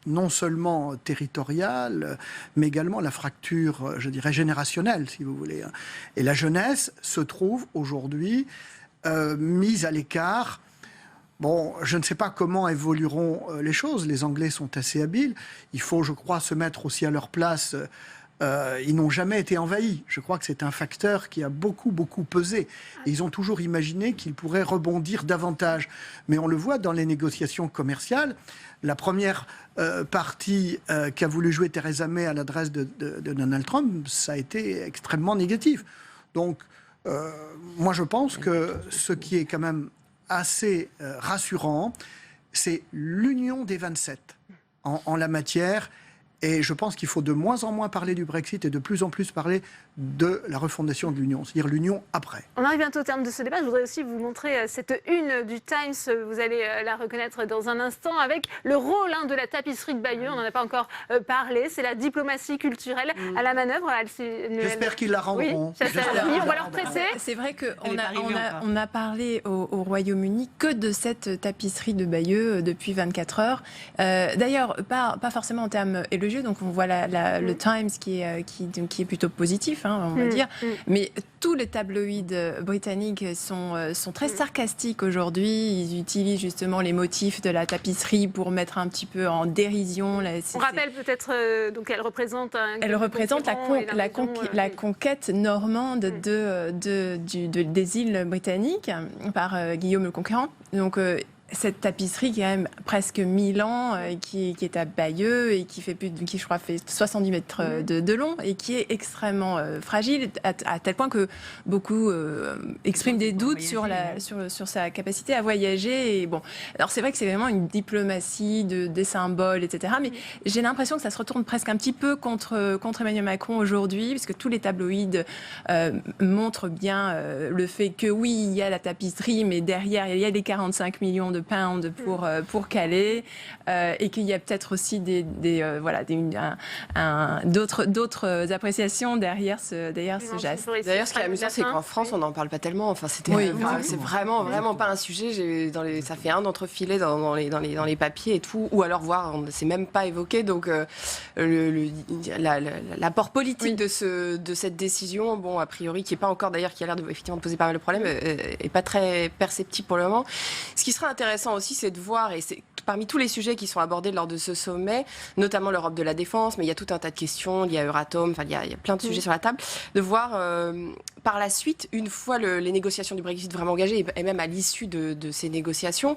non seulement territoriale, mais également la fracture, je dirais, générationnelle, si vous voulez. Et la jeunesse se trouve aujourd'hui mise à l'écart. Bon, je ne sais pas comment évolueront les choses. Les Anglais sont assez habiles. Il faut, je crois, se mettre aussi à leur place. Ils n'ont jamais été envahis. Je crois que c'est un facteur qui a beaucoup pesé. Et ils ont toujours imaginé qu'ils pourraient rebondir davantage. Mais on le voit dans les négociations commerciales. La première partie qu'a voulu jouer Theresa May à l'adresse de Donald Trump, ça a été extrêmement négatif. Donc, moi, je pense que ce qui est quand même assez rassurant, c'est l'union des 27 en la matière. Et je pense qu'il faut de moins en moins parler du Brexit et de plus en plus parler de la refondation de l'Union, c'est-à-dire l'Union après. On arrive bientôt au terme de ce débat. Je voudrais aussi vous montrer cette une du Times. Vous allez la reconnaître dans un instant avec le rôle de la tapisserie de Bayeux. On n'en a pas encore parlé. C'est la diplomatie culturelle à la manœuvre. J'espère qu'ils la rendront. Oui, on va leur presser. C'est vrai qu'on a parlé au Royaume-Uni que de cette tapisserie de Bayeux depuis 24 heures. D'ailleurs, pas forcément en termes élogieux. Donc on voit le Times qui est plutôt positif. On va dire. Mais tous les tabloïds britanniques sont très sarcastiques aujourd'hui. Ils utilisent justement les motifs de la tapisserie pour mettre un petit peu en dérision. On rappelle peut-être donc elle représente la conquête normande des îles britanniques par Guillaume le Conquérant. Donc cette tapisserie qui a même presque 1000 ans, qui est à Bayeux et qui je crois fait 70 mètres de long et qui est extrêmement fragile à tel point que beaucoup expriment des doutes sur sa capacité à voyager. Et bon, alors c'est vrai que c'est vraiment une diplomatie des symboles, etc. Mais j'ai l'impression que ça se retourne presque un petit peu contre Emmanuel Macron aujourd'hui, puisque tous les tabloïds montrent bien le fait que oui, il y a la tapisserie, mais derrière il y a les 45 millions de pound pour Calais, et qu'il y a peut-être aussi d'autres appréciations derrière ce geste. D'ailleurs, ce qui est amusant, c'est qu'en France, on n'en parle pas tellement. Enfin, c'est vraiment pas un sujet. Ça fait un entrefilet dans les papiers et tout, ou alors voir, c'est même pas évoqué. Donc, l'apport politique de cette décision, bon, a priori, qui est pas encore d'ailleurs, qui a l'air effectivement de poser pas mal de problèmes, est pas très perceptible pour le moment. Ce qui serait intéressant aussi, c'est de voir, et c'est parmi tous les sujets qui sont abordés lors de ce sommet, notamment l'Europe de la défense, mais il y a tout un tas de questions liées à Euratom, enfin il y a plein de sujets sur la table, de voir par la suite, une fois les négociations du Brexit vraiment engagées, et même à l'issue de ces négociations,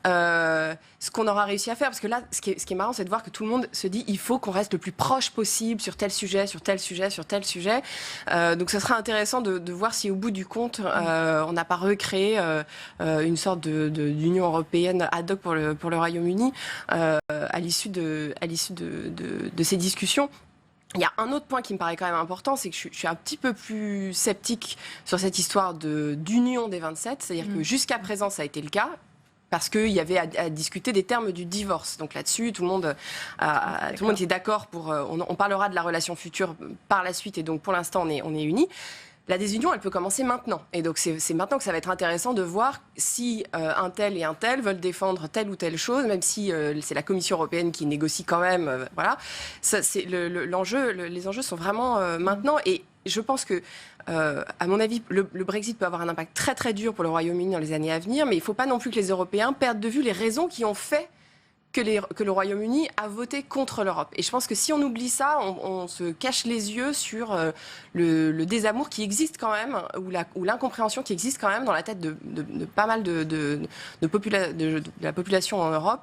ce qu'on aura réussi à faire. Parce que là, ce qui est marrant, c'est de voir que tout le monde se dit il faut qu'on reste le plus proche possible sur tel sujet, sur tel sujet, sur tel sujet. Donc ce sera intéressant de voir si au bout du compte, on n'a pas recréé une sorte d'Union européenne ad hoc pour le Royaume-Uni à l'issue de ces discussions. Il y a un autre point qui me paraît quand même important, c'est que je suis un petit peu plus sceptique sur cette histoire d'union des 27. C'est-à-dire que jusqu'à présent, ça a été le cas, parce qu'il y avait à discuter des termes du divorce. Donc là-dessus, tout le monde est d'accord on parlera de la relation future par la suite, et donc pour l'instant, on est unis. La désunion, elle peut commencer maintenant. Et donc, c'est maintenant que ça va être intéressant de voir si un tel et un tel veulent défendre telle ou telle chose, même si c'est la Commission européenne qui négocie quand même. Voilà. Les enjeux sont vraiment maintenant. Et je pense que, à mon avis, le Brexit peut avoir un impact très très dur pour le Royaume-Uni dans les années à venir, mais il ne faut pas non plus que les Européens perdent de vue les raisons qui ont fait que le Royaume-Uni a voté contre l'Europe. Et je pense que si on oublie ça, on se cache les yeux sur le désamour qui existe quand même, ou l'incompréhension qui existe quand même dans la tête de pas mal de la population en Europe,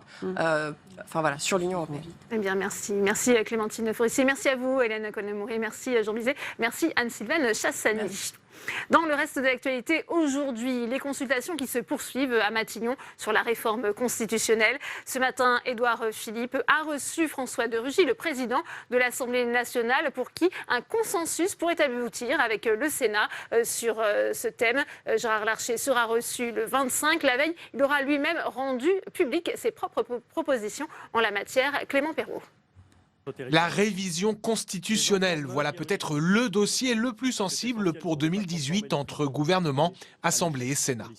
sur l'Union européenne. Eh bien, merci. Merci Clémentine Forissier. Merci à vous, Hélène Connemouret. Merci Jean Bizet. Merci Anne-Sylvaine Chassani. Merci. Dans le reste de l'actualité, aujourd'hui, les consultations qui se poursuivent à Matignon sur la réforme constitutionnelle. Ce matin, Édouard Philippe a reçu François de Rugy, le président de l'Assemblée nationale, pour qui un consensus pourrait aboutir avec le Sénat sur ce thème. Gérard Larcher sera reçu le 25. La veille, il aura lui-même rendu public ses propres propositions en la matière. Clément Perrault. La révision constitutionnelle, voilà peut-être le dossier le plus sensible pour 2018 entre gouvernement, Assemblée et Sénat.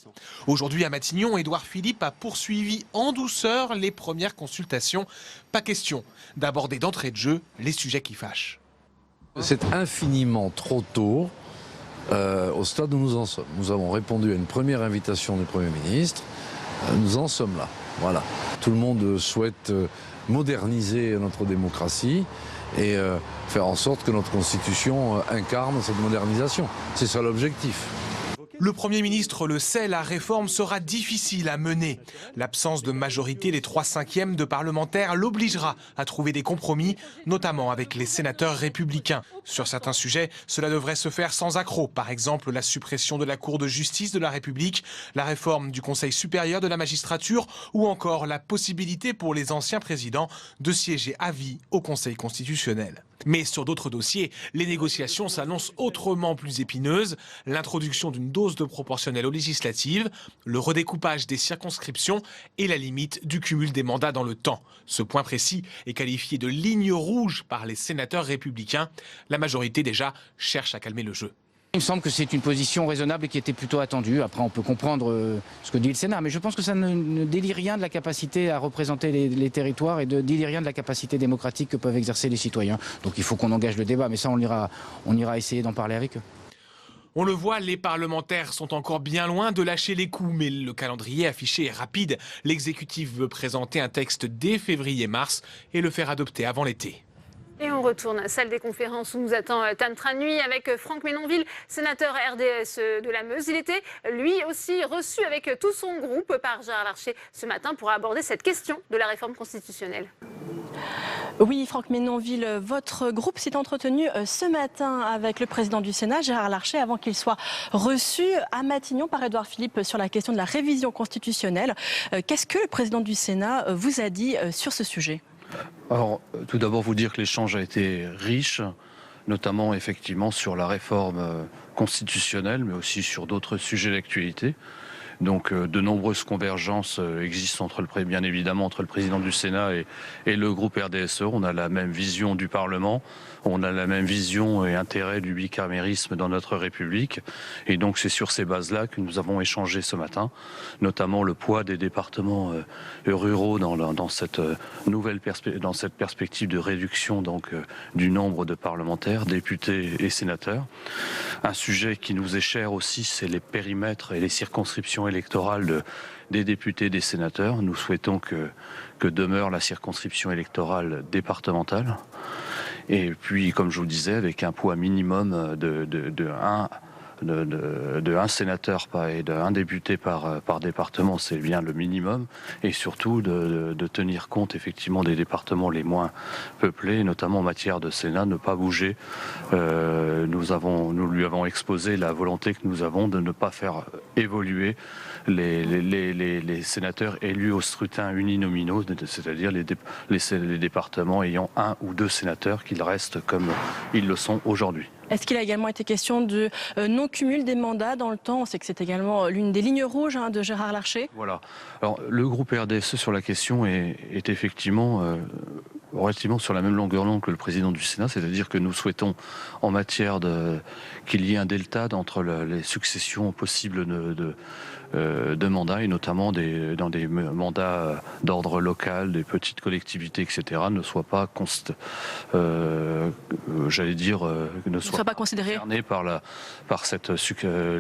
Aujourd'hui à Matignon, Édouard Philippe a poursuivi en douceur les premières consultations. Pas question d'aborder d'entrée de jeu les sujets qui fâchent. C'est infiniment trop tôt au stade où nous en sommes. Nous avons répondu à une première invitation du Premier ministre. Nous en sommes là. Voilà. Tout le monde souhaite moderniser notre démocratie et faire en sorte que notre Constitution incarne cette modernisation. C'est ça l'objectif. Le Premier ministre le sait, la réforme sera difficile à mener. L'absence de majorité des 3/5 de parlementaires l'obligera à trouver des compromis, notamment avec les sénateurs républicains. Sur certains sujets, cela devrait se faire sans accroc. Par exemple, la suppression de la Cour de justice de la République, la réforme du Conseil supérieur de la magistrature ou encore la possibilité pour les anciens présidents de siéger à vie au Conseil constitutionnel. Mais sur d'autres dossiers, les négociations s'annoncent autrement plus épineuses. L'introduction d'une dose de proportionnelle aux législatives, le redécoupage des circonscriptions et la limite du cumul des mandats dans le temps. Ce point précis est qualifié de ligne rouge par les sénateurs républicains. La majorité déjà cherche à calmer le jeu. Il me semble que c'est une position raisonnable et qui était plutôt attendue. Après, on peut comprendre ce que dit le Sénat, mais je pense que ça ne délie rien de la capacité à représenter les territoires et ne délie rien de la capacité démocratique que peuvent exercer les citoyens. Donc il faut qu'on engage le débat, mais ça, on ira essayer d'en parler avec eux. On le voit, les parlementaires sont encore bien loin de lâcher les coups, mais le calendrier affiché est rapide. L'exécutif veut présenter un texte dès février-mars et le faire adopter avant l'été. Et on retourne à la salle des conférences où nous attend Tam Tranui avec Franck Menonville, sénateur RDS de la Meuse. Il était lui aussi reçu avec tout son groupe par Gérard Larcher ce matin pour aborder cette question de la réforme constitutionnelle. Oui, Franck Menonville, votre groupe s'est entretenu ce matin avec le président du Sénat, Gérard Larcher, avant qu'il soit reçu à Matignon par Édouard Philippe sur la question de la révision constitutionnelle. Qu'est-ce que le président du Sénat vous a dit sur ce sujet ? Alors, tout d'abord, vous dire que l'échange a été riche, notamment effectivement sur la réforme constitutionnelle, mais aussi sur d'autres sujets d'actualité. Donc de nombreuses convergences existent bien évidemment entre le président du Sénat et le groupe RDSE. On a la même vision du Parlement, on a la même vision et intérêt du bicamérisme dans notre République. Et donc c'est sur ces bases-là que nous avons échangé ce matin, notamment le poids des départements ruraux dans cette perspective de réduction du nombre de parlementaires, députés et sénateurs. Un sujet qui nous est cher aussi, c'est les périmètres et les circonscriptions électorales des députés et des sénateurs. Nous souhaitons que demeure la circonscription électorale départementale. Et puis, comme je vous le disais, avec un poids minimum de un sénateur et d'un député par département, c'est bien le minimum, et surtout de tenir compte effectivement des départements les moins peuplés, notamment en matière de Sénat, ne pas bouger. Nous lui avons exposé la volonté que nous avons de ne pas faire évoluer les sénateurs élus au scrutin uninominaux, c'est-à-dire les départements ayant 1 ou 2 sénateurs, qu'ils restent comme ils le sont aujourd'hui. Est-ce qu'il a également été question de non-cumul des mandats dans le temps? On sait que c'est également l'une des lignes rouges de Gérard Larcher. Voilà. Alors, le groupe RDSE sur la question est effectivement relativement sur la même longueur d'onde que le président du Sénat, c'est-à-dire que nous souhaitons, en matière qu'il y ait un delta entre les successions possibles de mandats, et notamment dans des mandats d'ordre local, des petites collectivités, etc., ne soit pas concerné par cette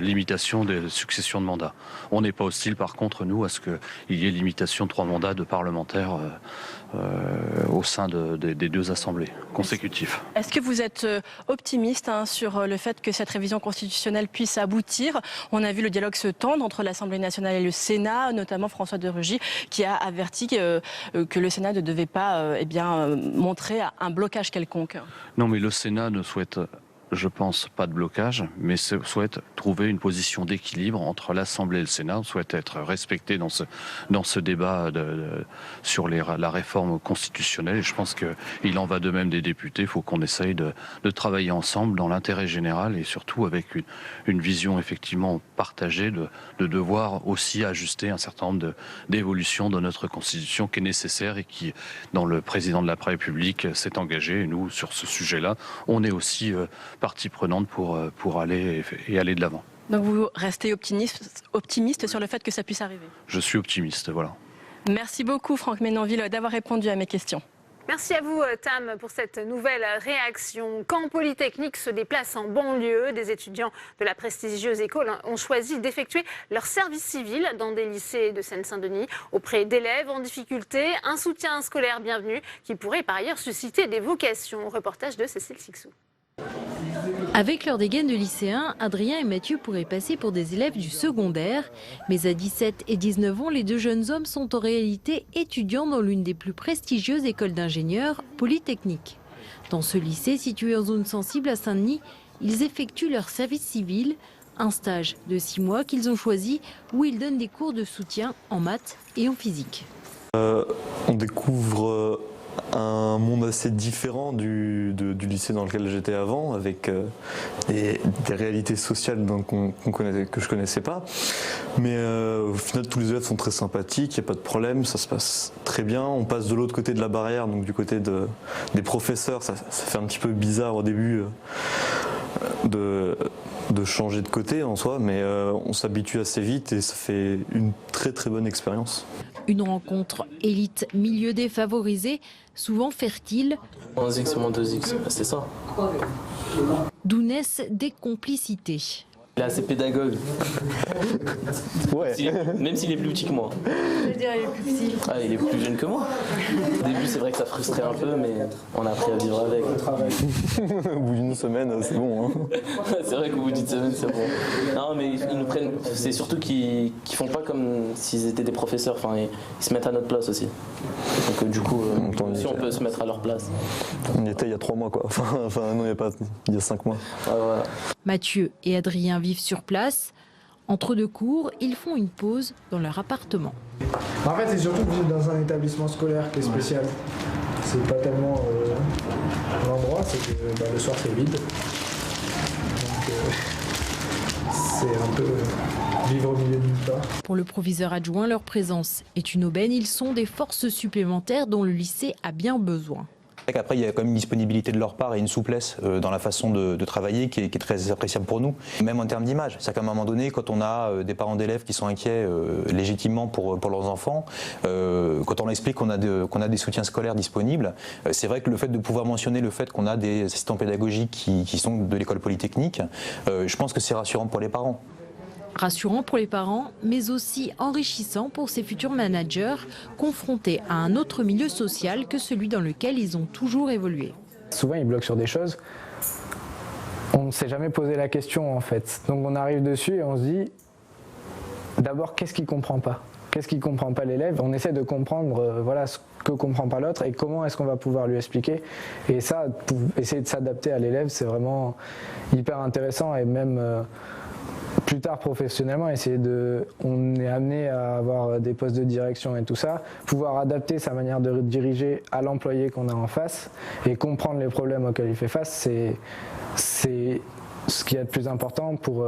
limitation des successions de mandats. On n'est pas hostile, par contre, nous, à ce qu'il y ait limitation de 3 mandats de parlementaires au sein des 2 assemblées consécutifs. Est-ce que vous êtes optimiste sur le fait que cette révision constitutionnelle puisse aboutir? On a vu le dialogue se tendre entre l'Assemblée nationale et le Sénat, notamment François de Rugy, qui a averti que le Sénat ne devait pas montrer un blocage quelconque. Non, mais le Sénat ne souhaite, je pense, pas de blocage, mais souhaite trouver une position d'équilibre entre l'Assemblée et le Sénat. On souhaite être respecté dans ce débat sur la réforme constitutionnelle. Et je pense qu'il en va de même des députés. Il faut qu'on essaye de travailler ensemble dans l'intérêt général, et surtout avec une vision effectivement partagée de devoir aussi ajuster un certain nombre d'évolutions de notre Constitution qui est nécessaire et qui, dont le président de la République s'est engagé. Et nous, sur ce sujet-là, on est aussi partie prenante pour aller de l'avant. Donc vous restez optimiste sur le fait que ça puisse arriver? Je suis optimiste, voilà. Merci beaucoup Franck Menonville d'avoir répondu à mes questions. Merci à vous, Tam, pour cette nouvelle réaction. Quand Polytechnique se déplace en banlieue, des étudiants de la prestigieuse école ont choisi d'effectuer leur service civil dans des lycées de Seine-Saint-Denis auprès d'élèves en difficulté. Un soutien scolaire bienvenu qui pourrait par ailleurs susciter des vocations. Reportage de Cécile Sixou. Avec leur dégaine de lycéens, Adrien et Mathieu pourraient passer pour des élèves du secondaire. Mais à 17 et 19 ans, les 2 jeunes hommes sont en réalité étudiants dans l'une des plus prestigieuses écoles d'ingénieurs, Polytechnique. Dans ce lycée, situé en zone sensible à Saint-Denis, ils effectuent leur service civil, un stage de 6 mois qu'ils ont choisi où ils donnent des cours de soutien en maths et en physique. On découvre un monde assez différent du lycée dans lequel j'étais avant, avec des réalités sociales que je connaissais pas. Mais au final, tous les élèves sont très sympathiques, il n'y a pas de problème, ça se passe très bien. On passe de l'autre côté de la barrière, donc du côté des professeurs. Ça fait un petit peu bizarre au début de changer de côté en soi, mais on s'habitue assez vite et ça fait une très très bonne expérience. Une rencontre élite milieu défavorisé, souvent fertile. 1x c'est moins 2x, c'est ça. D'où naissent des complicités. Il est assez pédagogue. Ouais. Même s'il est plus petit que moi. Je veux dire, il est plus petit. Ah, il est plus jeune que moi. Au début, c'est vrai que ça frustrait un peu, mais on a appris à vivre avec. Au bout d'une semaine, c'est bon. Hein. C'est vrai qu'au bout d'une semaine, c'est bon. Non, mais ils nous prennent. C'est surtout qu'ils font pas comme s'ils étaient des professeurs. Enfin, ils se mettent à notre place aussi. Donc, du coup, si on peut se mettre à leur place. On y était il y a 3 mois, quoi. Enfin non, il y a 5 mois. Ouais, voilà. Mathieu et Adrien vivent sur place. Entre 2 cours, ils font une pause dans leur appartement. En fait, c'est surtout que vous êtes dans un établissement scolaire qui est spécial. C'est pas tellement l'endroit, c'est que le soir c'est vide. Donc c'est un peu vivre au milieu de nulle part. Pour le proviseur adjoint, leur présence est une aubaine. Ils sont des forces supplémentaires dont le lycée a bien besoin. Après, il y a quand même une disponibilité de leur part et une souplesse dans la façon de travailler qui est très appréciable pour nous, même en termes d'image. C'est-à-dire qu'à un moment donné, quand on a des parents d'élèves qui sont inquiets légitimement pour leurs enfants, quand on leur explique qu'on a des soutiens scolaires disponibles, c'est vrai que le fait de pouvoir mentionner le fait qu'on a des assistants pédagogiques qui sont de l'école polytechnique, je pense que c'est rassurant pour les parents. Rassurant pour les parents, mais aussi enrichissant pour ces futurs managers, confrontés à un autre milieu social que celui dans lequel ils ont toujours évolué. Souvent, ils bloquent sur des choses. On ne s'est jamais posé la question, en fait. Donc on arrive dessus et on se dit, d'abord, qu'est-ce qu'il ne comprend pas ? Qu'est-ce qu'il ne comprend pas l'élève ? On essaie de comprendre voilà, ce que ne comprend pas l'autre et comment est-ce qu'on va pouvoir lui expliquer. Et ça, pour essayer de s'adapter à l'élève, c'est vraiment hyper intéressant et même... plus tard professionnellement, on est amené à avoir des postes de direction et tout ça, pouvoir adapter sa manière de diriger à l'employé qu'on a en face et comprendre les problèmes auxquels il fait face, c'est ce qu'il y a de plus important pour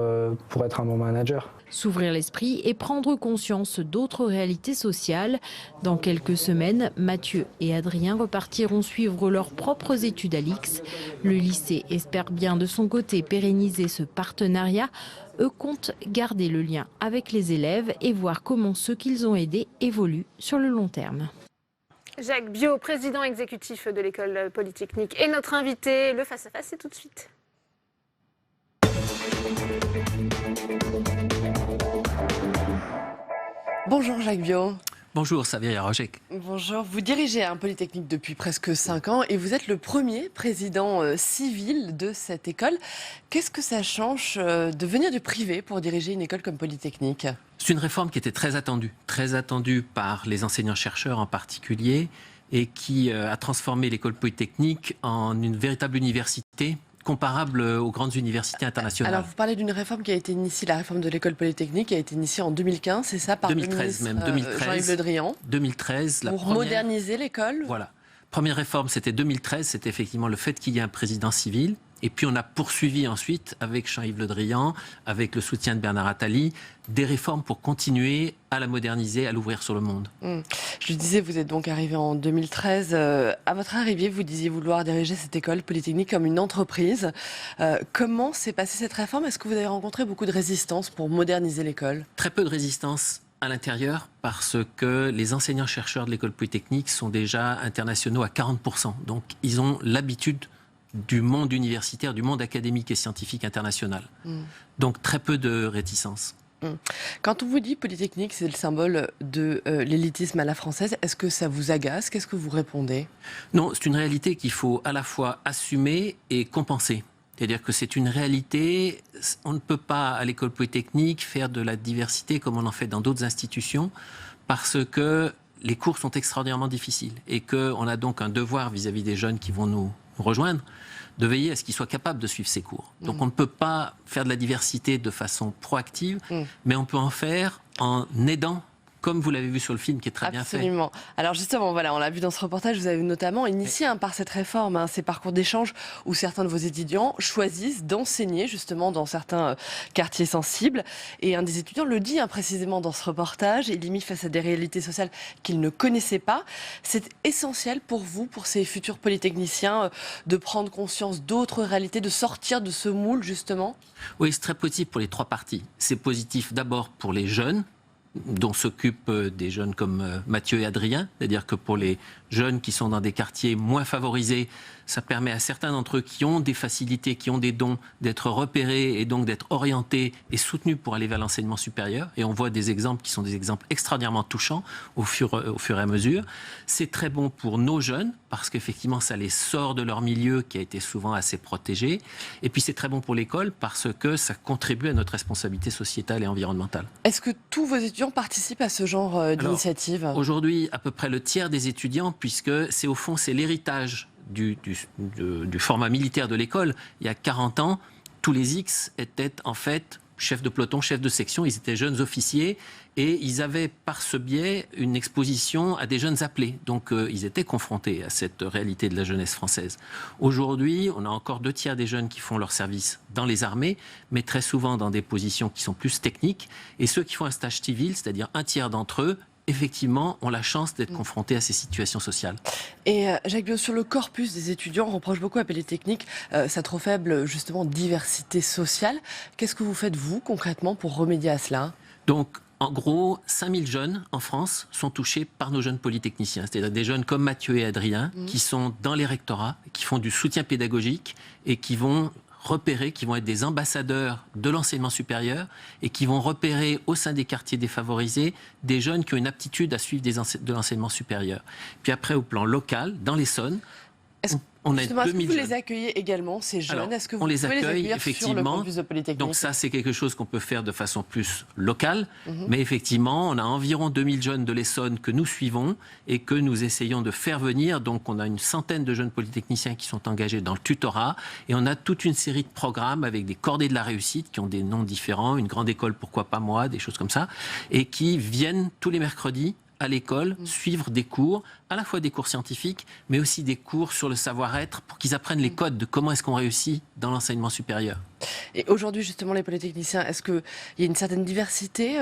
être un bon manager. S'ouvrir l'esprit et prendre conscience d'autres réalités sociales. Dans quelques semaines, Mathieu et Adrien repartiront suivre leurs propres études à l'IX. Le lycée espère bien de son côté pérenniser ce partenariat. Eux comptent garder le lien avec les élèves et voir comment ceux qu'ils ont aidés évoluent sur le long terme. Jacques Biot, président exécutif de l'école polytechnique, est notre invité. Le face-à-face, c'est tout de suite. Bonjour Jacques Biot. Bonjour Xavier Yarojek. Bonjour, vous dirigez un Polytechnique depuis presque 5 ans et vous êtes le premier président civil de cette école. Qu'est-ce que ça change de venir du privé pour diriger une école comme Polytechnique ? C'est une réforme qui était très attendue par les enseignants-chercheurs en particulier et qui a transformé l'école Polytechnique en une véritable université comparable aux grandes universités internationales. Alors vous parlez d'une réforme qui a été initiée, la réforme de l'école polytechnique qui a été initiée en 2015, c'est ça, par 2013 même, 2013, Jean-Yves Le Drian. 2013, pour moderniser l'école. Voilà. Première réforme, c'était 2013, c'était effectivement le fait qu'il y ait un président civil. Et puis on a poursuivi ensuite avec Jean-Yves Le Drian, avec le soutien de Bernard Attali, des réformes pour continuer à la moderniser, à l'ouvrir sur le monde. Je le disais, vous êtes donc arrivé en 2013. À votre arrivée, vous disiez vouloir diriger cette école polytechnique comme une entreprise. Comment s'est passée cette réforme ? Est-ce que vous avez rencontré beaucoup de résistance pour moderniser l'école ? Très peu de résistance à l'intérieur parce que les enseignants-chercheurs de l'école polytechnique sont déjà internationaux à 40%. Donc ils ont l'habitude du monde universitaire, du monde académique et scientifique international. Donc très peu de réticence. Quand on vous dit Polytechnique, c'est le symbole de l'élitisme à la française, est-ce que ça vous agace ? Qu'est-ce que vous répondez ? Non, c'est une réalité qu'il faut à la fois assumer et compenser. C'est-à-dire que c'est une réalité, on ne peut pas à l'école polytechnique faire de la diversité comme on en fait dans d'autres institutions parce que les cours sont extraordinairement difficiles et qu'on a donc un devoir vis-à-vis des jeunes qui vont nous rejoindre, de veiller à ce qu'ils soient capables de suivre ces cours. Donc on ne peut pas faire de la diversité de façon proactive, mais on peut en faire en aidant, comme vous l'avez vu sur le film, qui est très bien fait. Absolument. Alors justement, voilà, on l'a vu dans ce reportage, vous avez notamment initié par cette réforme ces parcours d'échange où certains de vos étudiants choisissent d'enseigner justement dans certains quartiers sensibles. Et un des étudiants le dit précisément dans ce reportage, il est mis face à des réalités sociales qu'il ne connaissait pas. C'est essentiel pour vous, pour ces futurs polytechniciens, de prendre conscience d'autres réalités, de sortir de ce moule justement ? Oui, c'est très positif pour les trois parties. C'est positif d'abord pour les jeunes, dont s'occupent des jeunes comme Mathieu et Adrien, c'est-à-dire que pour les jeunes qui sont dans des quartiers moins favorisés, ça permet à certains d'entre eux qui ont des facilités, qui ont des dons, d'être repérés et donc d'être orientés et soutenus pour aller vers l'enseignement supérieur. Et on voit des exemples qui sont des exemples extraordinairement touchants au fur et à mesure. C'est très bon pour nos jeunes parce qu'effectivement, ça les sort de leur milieu qui a été souvent assez protégé. Et puis c'est très bon pour l'école parce que ça contribue à notre responsabilité sociétale et environnementale. Est-ce que tous vos étudiants participent à ce genre d'initiative ? Aujourd'hui, à peu près le tiers des étudiants, puisque c'est au fond, c'est l'héritage du format militaire de l'école. Il y a 40 ans, tous les X étaient en fait chefs de peloton, chefs de section, ils étaient jeunes officiers et ils avaient par ce biais une exposition à des jeunes appelés. Donc ils étaient confrontés à cette réalité de la jeunesse française. Aujourd'hui, on a encore 2/3 des jeunes qui font leur service dans les armées, mais très souvent dans des positions qui sont plus techniques. Et ceux qui font un stage civil, c'est-à-dire 1/3 d'entre eux, effectivement, ont la chance d'être confrontés à ces situations sociales. Et Jacques Biot, sur le corpus des étudiants, on reproche beaucoup à Polytechnique sa trop faible, justement, diversité sociale. Qu'est-ce que vous faites, vous, concrètement, pour remédier à cela ? Donc, en gros, 5000 jeunes en France sont touchés par nos jeunes polytechniciens. C'est-à-dire des jeunes comme Mathieu et Adrien, qui sont dans les rectorats, qui font du soutien pédagogique et qui vont repérer, qui vont être des ambassadeurs de l'enseignement supérieur et qui vont repérer au sein des quartiers défavorisés des jeunes qui ont une aptitude à suivre de l'enseignement supérieur. Puis après, au plan local, dans l'Essonne, on a 2000 Est-ce que vous jeunes. les accueillez également, ces jeunes? Alors, Est-ce que vous on les pouvez accueille accueillir sur le effectivement. campus de Polytechnique? Donc ça, c'est quelque chose qu'on peut faire de façon plus locale. Mhm. Mais effectivement, on a environ 2000 jeunes de l'Essonne que nous suivons et que nous essayons de faire venir. Donc on a une centaine de jeunes polytechniciens qui sont engagés dans le tutorat. Et on a toute une série de programmes avec des cordées de la réussite qui ont des noms différents. Une grande école, pourquoi pas moi, des choses comme ça. Et qui viennent tous les mercredis à l'école, suivre des cours, à la fois des cours scientifiques, mais aussi des cours sur le savoir-être pour qu'ils apprennent les codes de comment est-ce qu'on réussit dans l'enseignement supérieur. Et aujourd'hui, justement, les polytechniciens, est-ce qu'il y a une certaine diversité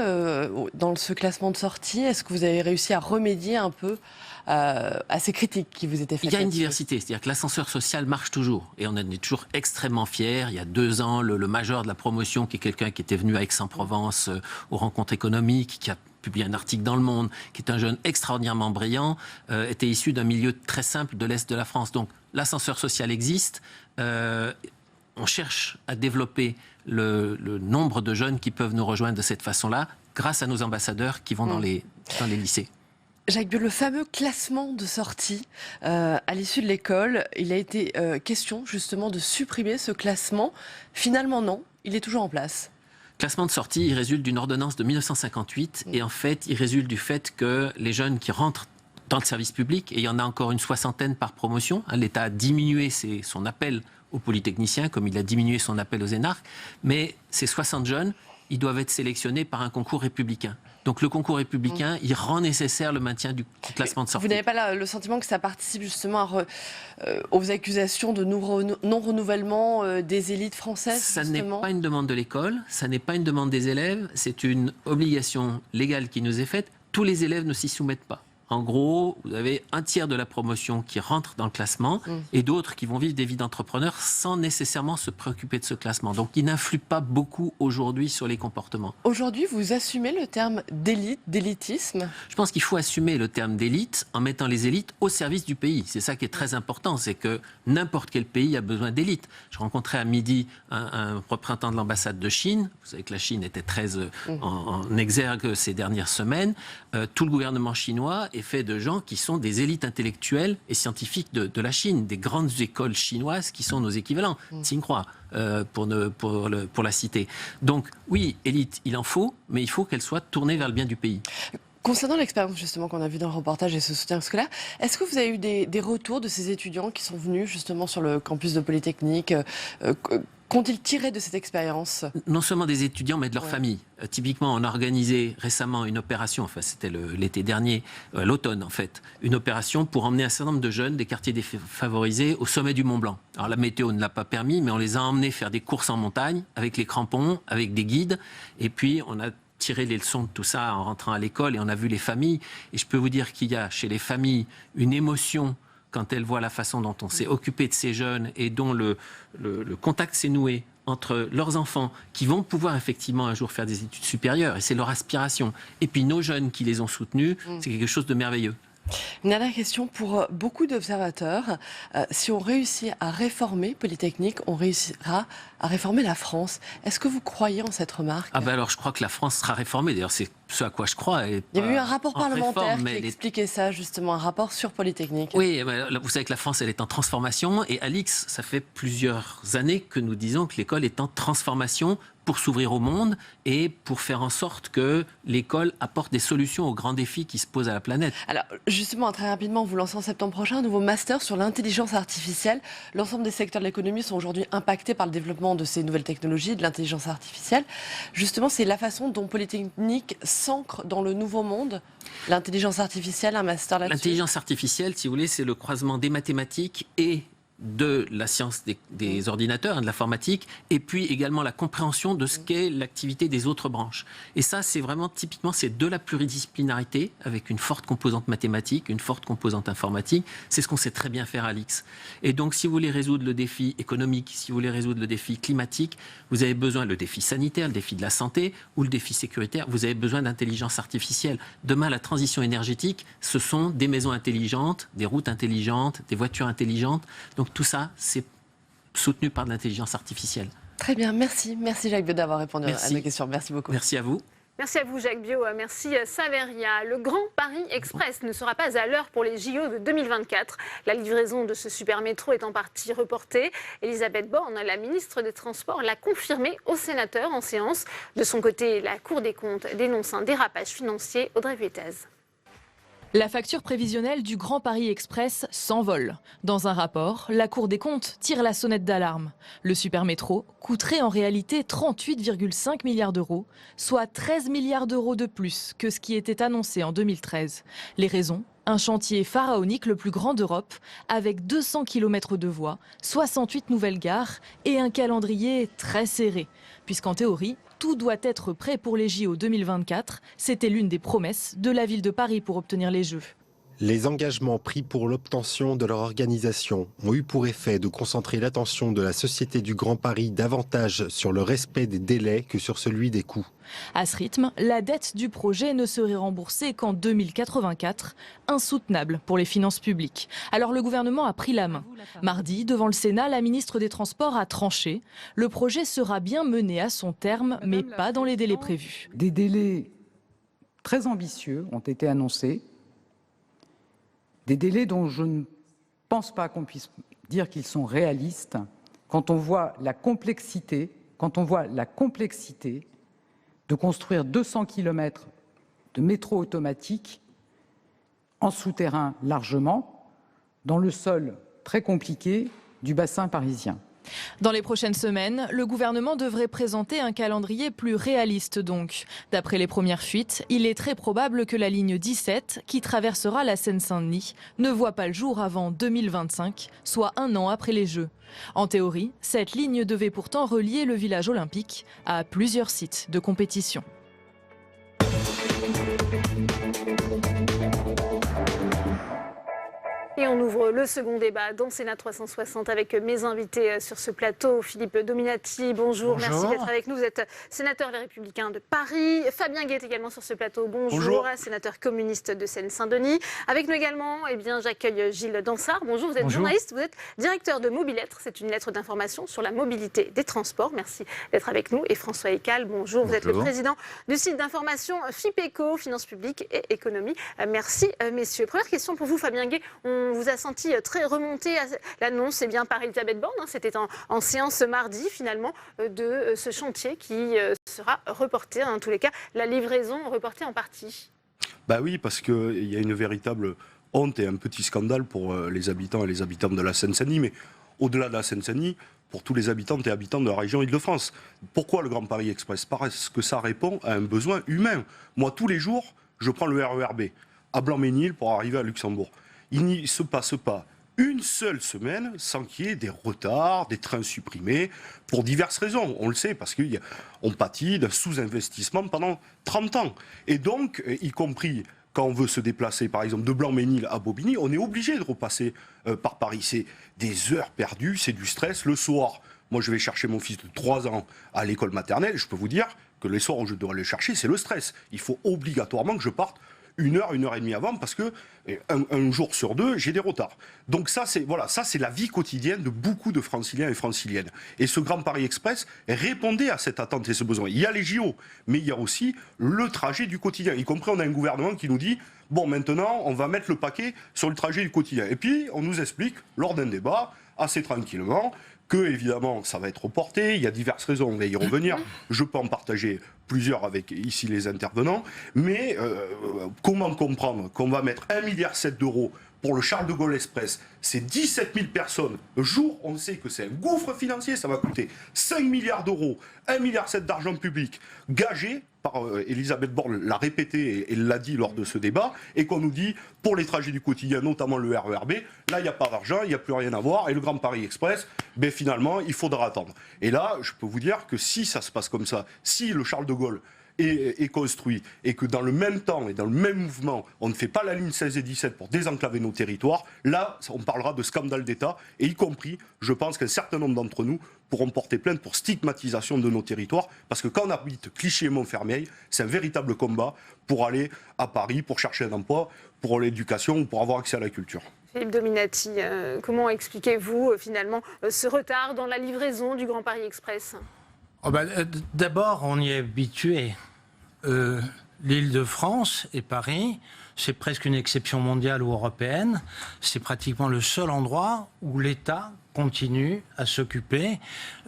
dans ce classement de sortie? Est-ce que vous avez réussi à remédier un peu à ces critiques qui vous étaient faites? Il y a une là-dessus? diversité, c'est-à-dire que l'ascenseur social marche toujours. Et on en est toujours extrêmement fiers. Il y a 2 ans, le major de la promotion, qui est quelqu'un qui était venu à Aix-en-Provence aux rencontres économiques, qui a publié un article dans Le Monde, qui est un jeune extraordinairement brillant, était issu d'un milieu très simple de l'Est de la France. Donc l'ascenseur social existe. On cherche à développer le nombre de jeunes qui peuvent nous rejoindre de cette façon-là, grâce à nos ambassadeurs qui vont dans les lycées. Jacques Biot, le fameux classement de sortie à l'issue de l'école, il a été question justement de supprimer ce classement. Finalement, non, il est toujours en place. Classement de sortie, il résulte d'une ordonnance de 1958 et en fait, il résulte du fait que les jeunes qui rentrent dans le service public, et il y en a encore une 60aine par promotion, l'État a diminué son appel aux polytechniciens comme il a diminué son appel aux énarques, mais ces 60 jeunes, ils doivent être sélectionnés par un concours républicain. Donc le concours républicain, il rend nécessaire le maintien du classement de sortie. Vous n'avez pas le sentiment que ça participe justement aux accusations de non-renouvellement des élites françaises? Ça n'est pas une demande de l'école, ça n'est pas une demande des élèves, c'est une obligation légale qui nous est faite. Tous les élèves ne s'y soumettent pas. En gros, vous avez 1/3 de la promotion qui rentre dans le classement et d'autres qui vont vivre des vies d'entrepreneurs sans nécessairement se préoccuper de ce classement. Donc, il n'influe pas beaucoup aujourd'hui sur les comportements. Aujourd'hui, vous assumez le terme d'élite, d'élitisme? Je pense qu'il faut assumer le terme d'élite en mettant les élites au service du pays. C'est ça qui est très important, c'est que n'importe quel pays a besoin d'élites. Je rencontrais à midi un représentant de l'ambassade de Chine. Vous savez que la Chine était très en exergue ces dernières semaines. Tout le gouvernement chinois est fait de gens qui sont des élites intellectuelles et scientifiques de la Chine, des grandes écoles chinoises qui sont nos équivalents, Tsinghua, pour la citer. Donc oui, élite, il en faut, mais il faut qu'elle soit tournée vers le bien du pays. Concernant l'expérience justement qu'on a vue dans le reportage et ce soutien scolaire, est-ce que vous avez eu des retours de ces étudiants qui sont venus justement sur le campus de Polytechnique? Qu'ont-ils tiré de cette expérience? Non seulement des étudiants, mais de leurs familles. Typiquement, on a organisé récemment une opération, enfin c'était l'été dernier, l'automne en fait, une opération pour emmener un certain nombre de jeunes des quartiers défavorisés au sommet du Mont Blanc. Alors la météo ne l'a pas permis, mais on les a emmenés faire des courses en montagne avec les crampons, avec des guides, et puis on a tiré les leçons de tout ça en rentrant à l'école et on a vu les familles. Et je peux vous dire qu'il y a chez les familles une émotion quand elles voient la façon dont on s'est occupé de ces jeunes et dont le contact s'est noué entre leurs enfants qui vont pouvoir effectivement un jour faire des études supérieures, et c'est leur aspiration, et puis nos jeunes qui les ont soutenus, c'est quelque chose de merveilleux. Une dernière question pour beaucoup d'observateurs. Si on réussit à réformer Polytechnique, on réussira à réformer la France. Est-ce que vous croyez en cette remarque? Alors je crois que la France sera réformée. D'ailleurs, c'est ce à quoi je crois. Il y avait eu un rapport parlementaire qui expliquait ça, justement, un rapport sur Polytechnique. Oui, vous savez que la France, elle est en transformation, et Alix, ça fait plusieurs années que nous disons que l'école est en transformation pour s'ouvrir au monde et pour faire en sorte que l'école apporte des solutions aux grands défis qui se posent à la planète. Alors, justement, très rapidement, vous lancez en septembre prochain un nouveau master sur l'intelligence artificielle. L'ensemble des secteurs de l'économie sont aujourd'hui impactés par le développement de ces nouvelles technologies, de l'intelligence artificielle. Justement, c'est la façon dont Polytechnique s'ancre dans le nouveau monde. L'intelligence artificielle, un master là-dessus. L'intelligence artificielle, si vous voulez, c'est le croisement des mathématiques et de la science des ordinateurs, de l'informatique, et puis également la compréhension de ce qu'est l'activité des autres branches. Et ça, c'est vraiment typiquement, c'est de la pluridisciplinarité, avec une forte composante mathématique, une forte composante informatique. C'est ce qu'on sait très bien faire à l'IX. Et donc, si vous voulez résoudre le défi économique, si vous voulez résoudre le défi climatique, vous avez besoin, le défi sanitaire, le défi de la santé, ou le défi sécuritaire, vous avez besoin d'intelligence artificielle. Demain, la transition énergétique, ce sont des maisons intelligentes, des routes intelligentes, des voitures intelligentes. Donc, tout ça, c'est soutenu par l'intelligence artificielle. Très bien, merci. Merci Jacques Biot d'avoir répondu à mes questions. Merci beaucoup. Merci à vous. Merci à vous Jacques Biot, merci Saveria. Le Grand Paris Express ne sera pas à l'heure pour les JO de 2024. La livraison de ce super métro est en partie reportée. Elisabeth Borne, la ministre des Transports, l'a confirmé aux sénateurs en séance. De son côté, la Cour des comptes dénonce un dérapage financier. Audrey Vuettez. La facture prévisionnelle du Grand Paris Express s'envole. Dans un rapport, la Cour des comptes tire la sonnette d'alarme. Le supermétro coûterait en réalité 38,5 milliards d'euros, soit 13 milliards d'euros de plus que ce qui était annoncé en 2013. Les raisons ? Un chantier pharaonique le plus grand d'Europe, avec 200 km de voies, 68 nouvelles gares et un calendrier très serré. Puisqu'en théorie, tout doit être prêt pour les JO 2024. C'était l'une des promesses de la ville de Paris pour obtenir les Jeux. Les engagements pris pour l'obtention de leur organisation ont eu pour effet de concentrer l'attention de la Société du Grand Paris davantage sur le respect des délais que sur celui des coûts. À ce rythme, la dette du projet ne serait remboursée qu'en 2084, insoutenable pour les finances publiques. Alors le gouvernement a pris la main. Mardi, devant le Sénat, la ministre des Transports a tranché. Le projet sera bien mené à son terme, mais pas dans les délais prévus. Des délais très ambitieux ont été annoncés. Des délais dont je ne pense pas qu'on puisse dire qu'ils sont réalistes quand on voit la complexité, de construire 200 km de métro automatique en souterrain largement, dans le sol très compliqué du bassin parisien. Dans les prochaines semaines, le gouvernement devrait présenter un calendrier plus réaliste donc. D'après les premières fuites, il est très probable que la ligne 17, qui traversera la Seine-Saint-Denis, ne voit pas le jour avant 2025, soit un an après les Jeux. En théorie, cette ligne devait pourtant relier le village olympique à plusieurs sites de compétition. Et on ouvre le second débat dans Sénat 360 avec mes invités sur ce plateau. Philippe Dominati, bonjour. Merci d'être avec nous. Vous êtes sénateur Les Républicains de Paris. Fabien Guet également sur ce plateau. Bonjour. Sénateur communiste de Seine-Saint-Denis. Avec nous également, j'accueille Gilles Dansard. Bonjour, vous êtes journaliste, vous êtes directeur de Mobilettre. C'est une lettre d'information sur la mobilité des transports. Merci d'être avec nous. Et François Ecal, bonjour. Vous êtes le président du site d'information FIPECO, Finances publiques et économie. Merci messieurs. Première question pour vous, Fabien Guet. On vous a senti très remonté à l'annonce par Elisabeth Borne. C'était en séance mardi, finalement, de ce chantier qui sera reporté, en tous les cas, la livraison reportée en partie. Bah oui, parce qu'il y a une véritable honte et un petit scandale pour les habitants et les habitantes de la Seine-Saint-Denis, mais au-delà de la Seine-Saint-Denis, pour tous les habitantes et habitants de la région Île-de-France. Pourquoi le Grand Paris Express ? Parce que ça répond à un besoin humain. Moi, tous les jours, je prends le RERB à Blanc-Ménil pour arriver à Luxembourg. Il n'y se passe pas une seule semaine sans qu'il y ait des retards, des trains supprimés, pour diverses raisons. On le sait, parce qu'on pâtit d'un sous-investissement pendant 30 ans. Et donc, y compris quand on veut se déplacer, par exemple, de Blanc-Ménil à Bobigny, on est obligé de repasser par Paris. C'est des heures perdues, c'est du stress. Le soir, moi je vais chercher mon fils de 3 ans à l'école maternelle, je peux vous dire que les soirs où je dois le chercher, c'est le stress. Il faut obligatoirement que je parte 1 heure et demie avant parce que un jour sur 2, j'ai des retards. Donc ça, c'est la vie quotidienne de beaucoup de Franciliens et Franciliennes. Et ce Grand Paris Express répondait à cette attente et ce besoin. Il y a les JO, mais il y a aussi le trajet du quotidien. Y compris, on a un gouvernement qui nous dit « Bon, maintenant, on va mettre le paquet sur le trajet du quotidien. » Et puis, on nous explique, lors d'un débat, assez tranquillement, que, évidemment, ça va être reporté. Il y a diverses raisons, on va y revenir. Je peux en partager plusieurs avec ici les intervenants. Mais comment comprendre qu'on va mettre 1,7 milliard d'euros pour le Charles de Gaulle Express, c'est 17 000 personnes jour, on sait que c'est un gouffre financier, ça va coûter 5 milliards d'euros, 1,7 milliard d'argent public gagé par Elisabeth Borne l'a répété et l'a dit lors de ce débat, et qu'on nous dit pour les trajets du quotidien, notamment le RERB, là il n'y a pas d'argent, il n'y a plus rien à voir, et le Grand Paris Express, ben, finalement il faudra attendre. Et là, je peux vous dire que si ça se passe comme ça, si le Charles de Gaulle est construit et que dans le même temps et dans le même mouvement, on ne fait pas la ligne 16 et 17 pour désenclaver nos territoires, là, on parlera de scandale d'État, et y compris, je pense qu'un certain nombre d'entre nous pourront porter plainte pour stigmatisation de nos territoires, parce que quand on habite Clichy et Montfermeil, c'est un véritable combat pour aller à Paris, pour chercher un emploi, pour l'éducation ou pour avoir accès à la culture. Philippe Dominati, comment expliquez-vous finalement ce retard dans la livraison du Grand Paris Express ? D'abord, on y est habitué. L'Île-de-France et Paris, c'est presque une exception mondiale ou européenne. C'est pratiquement le seul endroit où l'État continue à s'occuper,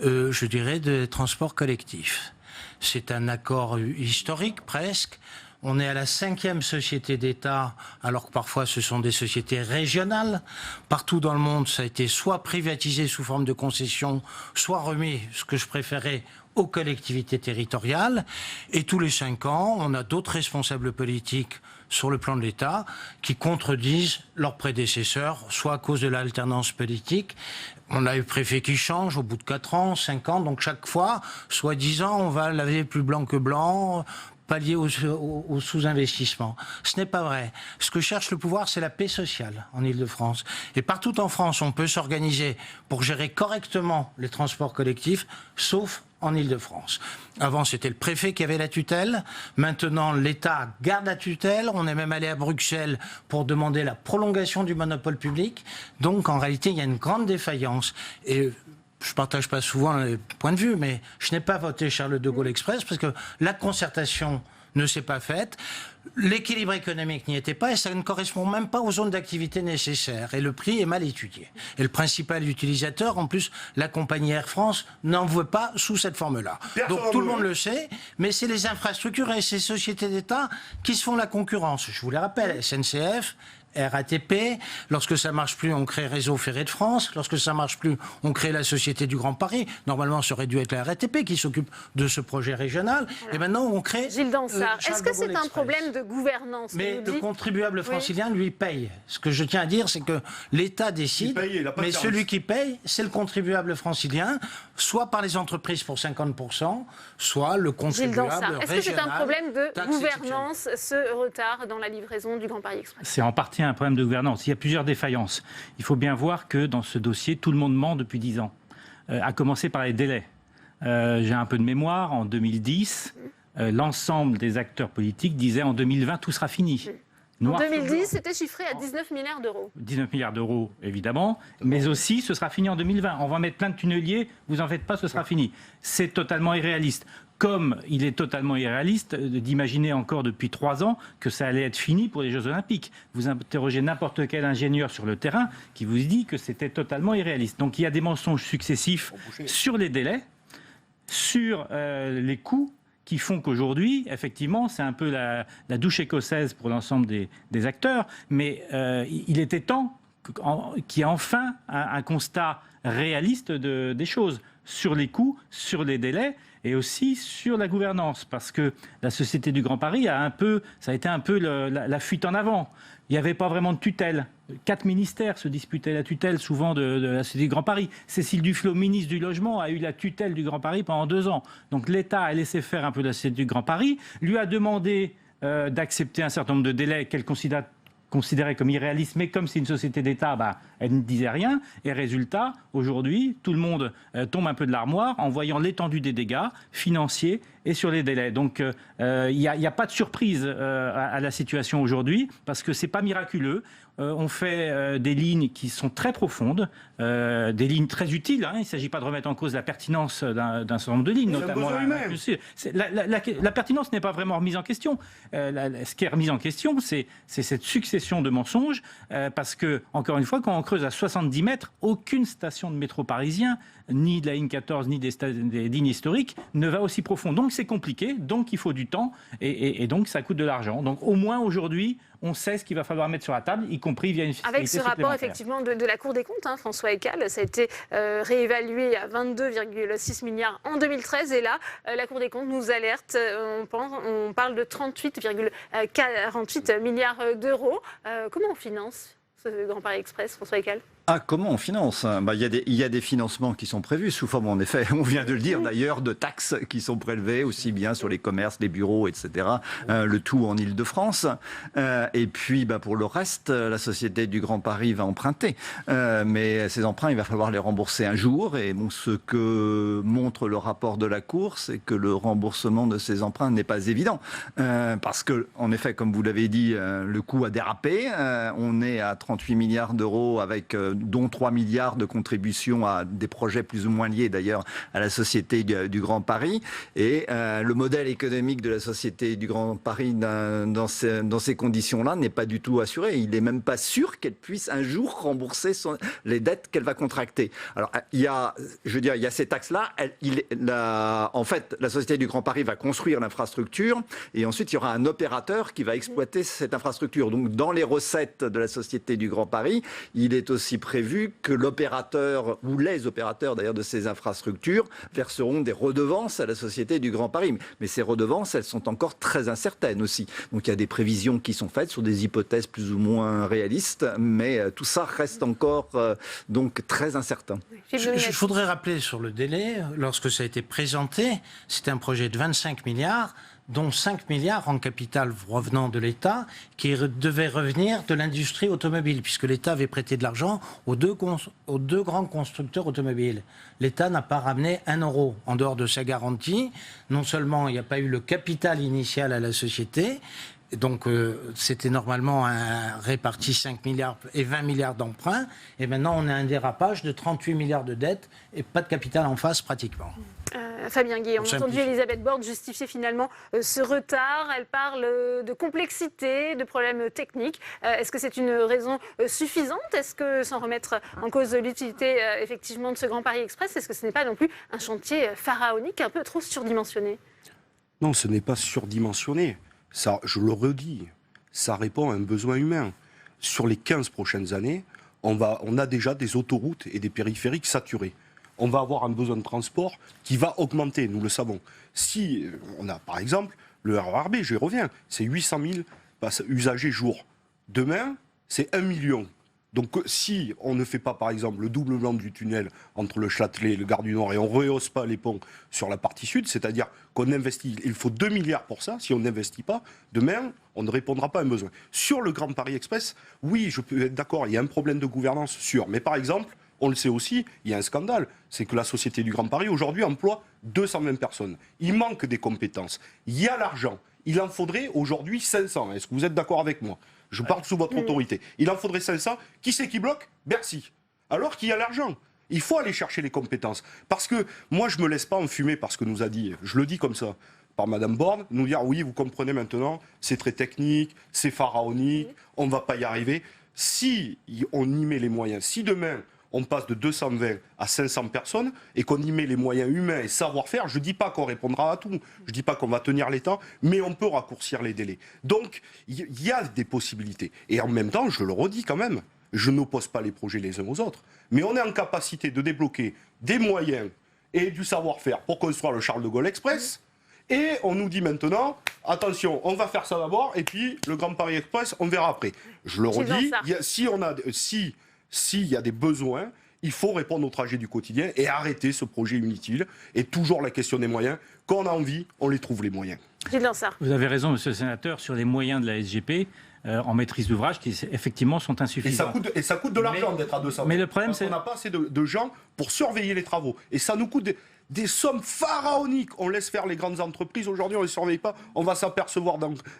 je dirais, des transports collectifs. C'est un accord historique presque. On est à la 5e société d'État, alors que parfois ce sont des sociétés régionales. Partout dans le monde, ça a été soit privatisé sous forme de concession, soit remis, ce que je préférais, aux collectivités territoriales. Et tous les 5 ans, on a d'autres responsables politiques sur le plan de l'État qui contredisent leurs prédécesseurs, soit à cause de l'alternance politique. On a eu préfet qui change au bout de 4 ans, 5 ans, donc chaque fois, soi-disant, on va laver plus blanc que blanc, pallier au sous-investissement. Ce n'est pas vrai. Ce que cherche le pouvoir, c'est la paix sociale en Île-de-France. Et partout en France, on peut s'organiser pour gérer correctement les transports collectifs, sauf en Île-de-France. Avant, c'était le préfet qui avait la tutelle. Maintenant, l'État garde la tutelle. On est même allé à Bruxelles pour demander la prolongation du monopole public. Donc, en réalité, il y a une grande défaillance. Et je ne partage pas souvent les points de vue, mais je n'ai pas voté Charles de Gaulle Express parce que la concertation ne s'est pas faite. L'équilibre économique n'y était pas et ça ne correspond même pas aux zones d'activité nécessaires. Et le prix est mal étudié. Et le principal utilisateur, en plus, la compagnie Air France, n'en veut pas sous cette forme-là. Donc tout le monde le sait, mais c'est les infrastructures et ces sociétés d'État qui se font la concurrence. Je vous les rappelle, SNCF, RATP, lorsque ça marche plus, on crée Réseau Ferré de France, lorsque ça marche plus, on crée la Société du Grand Paris. Normalement, ça aurait dû être la RATP qui s'occupe de ce projet régional. Voilà. Et maintenant, on crée... Gilles Dansard, est-ce que c'est un problème de gouvernance? Mais le contribuable francilien, lui, paye. Ce que je tiens à dire, c'est que l'État décide, mais celui qui paye, c'est le contribuable francilien, soit par les entreprises pour 50%, soit le contribuable régional. Est-ce que c'est un problème de gouvernance, ce retard dans la livraison du Grand Paris Express? C'est en partie un problème de gouvernance. Il y a plusieurs défaillances. Il faut bien voir que dans ce dossier, tout le monde ment depuis 10 ans. À commencer par les délais. J'ai un peu de mémoire. En 2010, l'ensemble des acteurs politiques disaient en 2020, tout sera fini. En 2010, c'était chiffré à 19 milliards d'euros. 19 milliards d'euros, évidemment, mais aussi ce sera fini en 2020. On va mettre plein de tunneliers, vous en faites pas, ce sera fini. C'est totalement irréaliste. Comme il est totalement irréaliste d'imaginer encore depuis 3 ans que ça allait être fini pour les Jeux Olympiques. Vous interrogez n'importe quel ingénieur sur le terrain qui vous dit que c'était totalement irréaliste. Donc il y a des mensonges successifs sur les délais, sur les coûts, qui font qu'aujourd'hui, effectivement, c'est un peu la douche écossaise pour l'ensemble des acteurs, mais il était temps qu'il y ait enfin un constat réaliste des choses, sur les coûts, sur les délais, et aussi sur la gouvernance, parce que la Société du Grand Paris ça a été un peu la fuite en avant. Il n'y avait pas vraiment de tutelle. 4 ministères se disputaient la tutelle, souvent de la Société du Grand Paris. Cécile Duflot, ministre du Logement, a eu la tutelle du Grand Paris pendant 2 ans. Donc l'État a laissé faire un peu la Société du Grand Paris, lui a demandé d'accepter un certain nombre de délais qu'elle considère considérée comme irréaliste, mais comme c'est une société d'État, elle ne disait rien. Et résultat, aujourd'hui, tout le monde tombe un peu de l'armoire en voyant l'étendue des dégâts financiers et sur les délais. Donc il n'y a pas de surprise à la situation aujourd'hui, parce que ce n'est pas miraculeux. On fait des lignes qui sont très profondes, des lignes très utiles. Il ne s'agit pas de remettre en cause la pertinence d'un certain nombre de lignes, notamment la pertinence n'est pas vraiment remise en question. Ce qui est remis en question, c'est cette succession de mensonges, parce que, encore une fois, quand on creuse à 70 mètres, aucune station de métro parisien, ni de la ligne 14, ni des lignes historiques, ne va aussi profond. Donc c'est compliqué, donc il faut du temps, et donc ça coûte de l'argent. Donc au moins aujourd'hui, on sait ce qu'il va falloir mettre sur la table, y compris via une fiscalité Avec ce rapport supplémentaire. effectivement de la Cour des comptes, François Ekal, ça a été réévalué à 22,6 milliards en 2013, et là, la Cour des comptes nous alerte, on parle de 38,48 milliards d'euros. Comment on finance ce Grand Paris Express, François Ekal ? Comment on finance ? Il y a des financements qui sont prévus sous forme, en effet, on vient de le dire d'ailleurs, de taxes qui sont prélevées aussi bien sur les commerces, les bureaux, etc. Le tout en Ile-de-France. Et puis pour le reste, la Société du Grand Paris va emprunter. Mais ces emprunts, il va falloir les rembourser un jour. Et ce que montre le rapport de la Cour, c'est que le remboursement de ces emprunts n'est pas évident. Parce que, en effet, comme vous l'avez dit, le coût a dérapé. On est à 38 milliards d'euros avec dont 3 milliards de contributions à des projets plus ou moins liés d'ailleurs à la Société du Grand Paris. Et le modèle économique de la Société du Grand Paris dans ces conditions-là n'est pas du tout assuré. Il n'est même pas sûr qu'elle puisse un jour rembourser les dettes qu'elle va contracter. Alors il y a ces taxes-là. En fait, la Société du Grand Paris va construire l'infrastructure et ensuite il y aura un opérateur qui va exploiter cette infrastructure. Donc dans les recettes de la Société du Grand Paris, il est aussi prévu que l'opérateur, ou les opérateurs d'ailleurs de ces infrastructures, verseront des redevances à la Société du Grand Paris. Mais ces redevances, elles sont encore très incertaines aussi. Donc il y a des prévisions qui sont faites sur des hypothèses plus ou moins réalistes, mais tout ça reste encore donc très incertain. Je voudrais rappeler sur le délai, lorsque ça a été présenté, c'était un projet de 25 milliards, dont 5 milliards en capital revenant de l'État, qui devait revenir de l'industrie automobile, puisque l'État avait prêté de l'argent aux deux grands constructeurs automobiles. L'État n'a pas ramené 1 euro en dehors de sa garantie. Non seulement il n'y a pas eu le capital initial à la société, donc c'était normalement réparti 5 milliards et 20 milliards d'emprunts, et maintenant on a un dérapage de 38 milliards de dettes et pas de capital en face pratiquement. Fabien Guy, on a entendu Elisabeth Borne justifier finalement ce retard. Elle parle de complexité, de problèmes techniques. Est-ce que c'est une raison suffisante ? Est-ce que, sans remettre en cause l'utilité effectivement de ce Grand Paris Express, est-ce que ce n'est pas non plus un chantier pharaonique, un peu trop surdimensionné ? Non, ce n'est pas surdimensionné. Ça, je le redis, ça répond à un besoin humain. Sur les 15 prochaines années, on a déjà des autoroutes et des périphériques saturés. On va avoir un besoin de transport qui va augmenter, nous le savons. Si on a, par exemple, le RER B, j'y reviens, c'est 800 000 usagers jour. Demain, c'est 1 million. Donc si on ne fait pas, par exemple, le doublement du tunnel entre le Châtelet et le Gare du Nord et on ne rehausse pas les ponts sur la partie sud, c'est-à-dire qu'on investit, il faut 2 milliards pour ça, si on n'investit pas, demain, on ne répondra pas à un besoin. Sur le Grand Paris Express, oui, je peux être d'accord, il y a un problème de gouvernance sûr. Mais par exemple, on le sait aussi, il y a un scandale, c'est que la Société du Grand Paris, aujourd'hui, emploie 220 personnes. Il manque des compétences. Il y a l'argent. Il en faudrait aujourd'hui 500. Est-ce que vous êtes d'accord avec moi ? Je parle sous votre autorité. Il en faudrait 500. Qui c'est qui bloque ? Bercy. Alors qu'il y a l'argent. Il faut aller chercher les compétences. Parce que moi, je ne me laisse pas enfumer par ce que nous a dit, je le dis comme ça, par Madame Borne, nous dire oui, vous comprenez maintenant, c'est très technique, c'est pharaonique, on ne va pas y arriver. Si on y met les moyens, si demain on passe de 220 à 500 personnes et qu'on y met les moyens humains et savoir-faire, je ne dis pas qu'on répondra à tout, je ne dis pas qu'on va tenir les temps, mais on peut raccourcir les délais. Donc, il y a des possibilités. Et en même temps, je le redis quand même, je n'oppose pas les projets les uns aux autres, mais on est en capacité de débloquer des moyens et du savoir-faire pour construire le Charles de Gaulle Express. Et on nous dit maintenant, attention, on va faire ça d'abord, et puis le Grand Paris Express, on verra après. Je le redis, s'il y a des besoins, il faut répondre au trajet du quotidien et arrêter ce projet inutile. Et toujours la question des moyens. Quand on a envie, on les trouve les moyens. Gilles Dansart. Vous avez raison, monsieur le sénateur, sur les moyens de la SGP. en maîtrise d'ouvrage qui effectivement sont insuffisants. Et ça coûte de l'argent d'être à 200. Mais le problème, c'est qu'on n'a pas assez de gens pour surveiller les travaux. Et ça nous coûte des sommes pharaoniques. On laisse faire les grandes entreprises. Aujourd'hui, on ne les surveille pas. On va s'apercevoir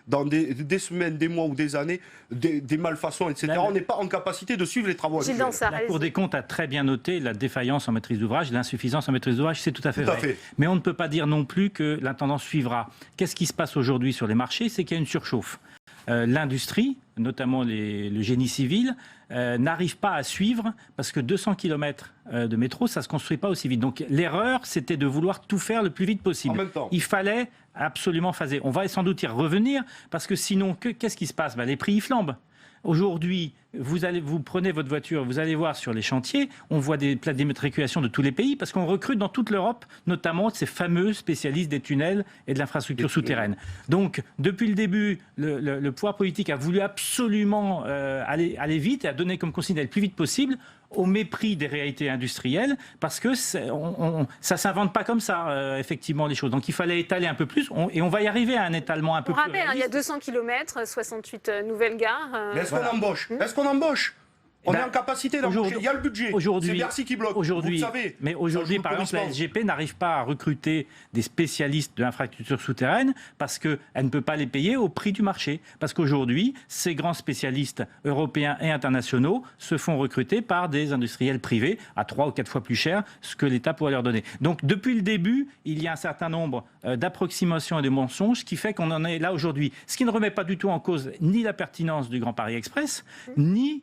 dans des semaines, des mois ou des années, des malfaçons, etc. On n'est pas en capacité de suivre les travaux actuels. La Cour des comptes a très bien noté la défaillance en maîtrise d'ouvrage, l'insuffisance en maîtrise d'ouvrage, c'est tout à fait vrai. Mais on ne peut pas dire non plus que la tendance suivra. Qu'est-ce qui se passe aujourd'hui sur les marchés? C'est qu'il y a une surchauffe. L'industrie, notamment le génie civil, n'arrive pas à suivre parce que 200 km de métro, ça ne se construit pas aussi vite. Donc l'erreur, c'était de vouloir tout faire le plus vite possible. En même temps. Il fallait absolument phaser. On va sans doute y revenir parce que sinon, qu'est-ce qui se passe? Les prix y flambent. Aujourd'hui, vous prenez votre voiture, vous allez voir sur les chantiers, on voit des plaques d'immatriculation de tous les pays parce qu'on recrute dans toute l'Europe, notamment ces fameux spécialistes des tunnels et de l'infrastructure souterraine. Donc, depuis le début, le pouvoir politique a voulu absolument aller vite et a donné comme consigne d'aller le plus vite possible, au mépris des réalités industrielles, parce que ça ne s'invente pas comme ça, effectivement, les choses. Donc il fallait étaler un peu plus, et on va y arriver à un étalement un peu plus réaliste. On rappelle, il y a 200 km, 68 nouvelles gares. Mais est-ce qu'on embauche? Est-ce qu'on embauche? On est en capacité d'embaucher. Il y a le budget. C'est Bercy qui bloque. Aujourd'hui, vous le savez. Mais aujourd'hui, par exemple, la SGP n'arrive pas à recruter des spécialistes de l'infrastructure souterraine parce qu'elle ne peut pas les payer au prix du marché. Parce qu'aujourd'hui, ces grands spécialistes européens et internationaux se font recruter par des industriels privés à 3 ou 4 fois plus cher ce que l'État pourrait leur donner. Donc, depuis le début, il y a un certain nombre d'approximations et de mensonges qui fait qu'on en est là aujourd'hui. Ce qui ne remet pas du tout en cause ni la pertinence du Grand Paris Express, ni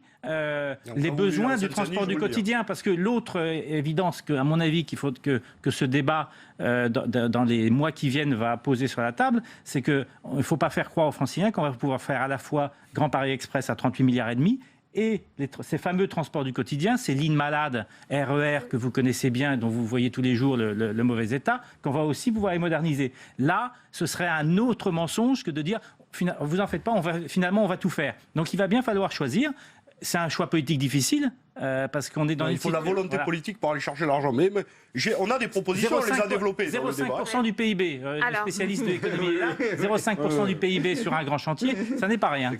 les besoins du transport du quotidien, parce que l'autre évidence, à mon avis, qu'il faut que ce débat dans les mois qui viennent va poser sur la table, c'est qu'il ne faut pas faire croire aux Franciliens qu'on va pouvoir faire à la fois Grand Paris Express à 38 milliards et demi et ces fameux transports du quotidien, ces lignes malades RER que vous connaissez bien, dont vous voyez tous les jours le mauvais état, qu'on va aussi pouvoir les moderniser. Là, ce serait un autre mensonge que de dire vous en faites pas, finalement on va tout faire. Donc il va bien falloir choisir. C'est un choix politique difficile, parce qu'on est dans... Il faut la volonté politique pour aller chercher l'argent. Mais on a des propositions, on les a développées. 0,5% du PIB, les spécialistes de l'économie est là, 0,5% du PIB sur un grand chantier, ça n'est pas rien.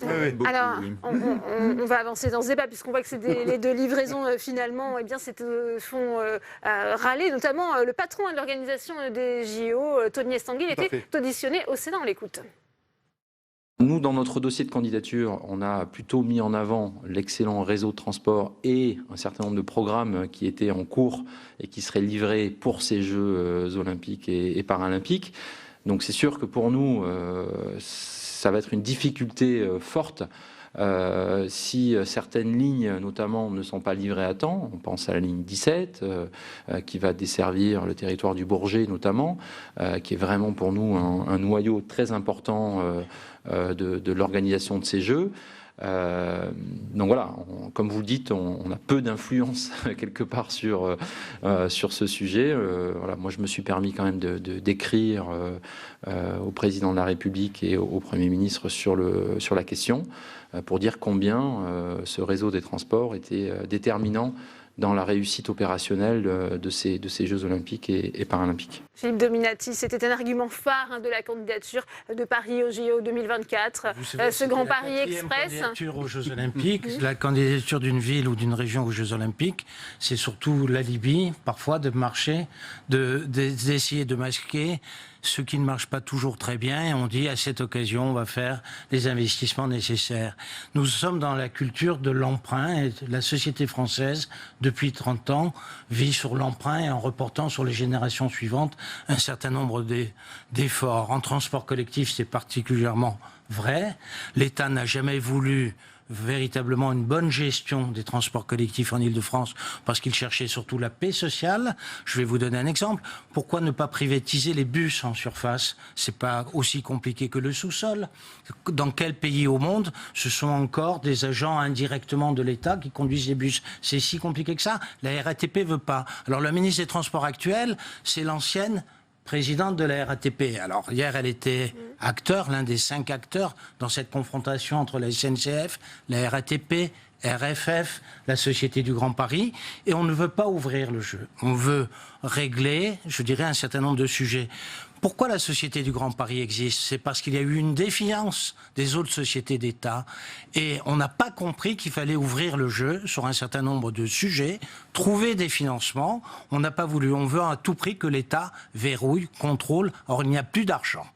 Alors, on va avancer dans ce débat, puisqu'on voit que c'est les deux livraisons, finalement, font râler, notamment le patron de l'organisation des JO, Tony Estanguet, il était auditionné au Sénat, on l'écoute. Nous, dans notre dossier de candidature, on a plutôt mis en avant l'excellent réseau de transport et un certain nombre de programmes qui étaient en cours et qui seraient livrés pour ces Jeux olympiques et paralympiques. Donc c'est sûr que pour nous, ça va être une difficulté forte si certaines lignes, notamment, ne sont pas livrées à temps. On pense à la ligne 17, qui va desservir le territoire du Bourget, notamment, qui est vraiment pour nous un noyau très important de l'organisation de ces Jeux. Donc voilà, comme vous le dites, on a peu d'influence quelque part sur ce sujet. Voilà, moi, je me suis permis quand même d'écrire au président de la République et au Premier ministre sur la question, pour dire combien ce réseau des transports était déterminant dans la réussite opérationnelle de ces Jeux olympiques et paralympiques. Philippe Dominati, c'était un argument phare de la candidature de Paris aux JO 2024, ce Grand Paris Express. La candidature aux Jeux olympiques, la candidature d'une ville ou d'une région aux Jeux olympiques, c'est surtout l'alibi, parfois, de marcher, d'essayer de masquer ce qui ne marche pas toujours très bien, et on dit à cette occasion on va faire les investissements nécessaires. Nous sommes dans la culture de l'emprunt, et la société française, depuis 30 ans, vit sur l'emprunt et en reportant sur les générations suivantes un certain nombre d'efforts. En transport collectif, c'est particulièrement vrai. L'État n'a jamais voulu véritablement une bonne gestion des transports collectifs en Ile-de-France parce qu'il cherchait surtout la paix sociale. Je vais vous donner un exemple. Pourquoi ne pas privatiser les bus en surface? C'est pas aussi compliqué que le sous-sol. Dans quel pays au monde ce sont encore des agents indirectement de l'État qui conduisent les bus? C'est si compliqué que ça? La RATP veut pas. Alors le ministre des Transports actuel, c'est l'ancienne présidente de la RATP. Alors hier, elle était acteur, l'un des 5 acteurs dans cette confrontation entre la SNCF, la RATP, RFF, la Société du Grand Paris, et on ne veut pas ouvrir le jeu. On veut régler, je dirais, un certain nombre de sujets. Pourquoi la Société du Grand Paris existe? C'est parce qu'il y a eu une défiance des autres sociétés d'État et on n'a pas compris qu'il fallait ouvrir le jeu sur un certain nombre de sujets, trouver des financements. On n'a pas voulu, on veut à tout prix que l'État verrouille, contrôle. Or, il n'y a plus d'argent.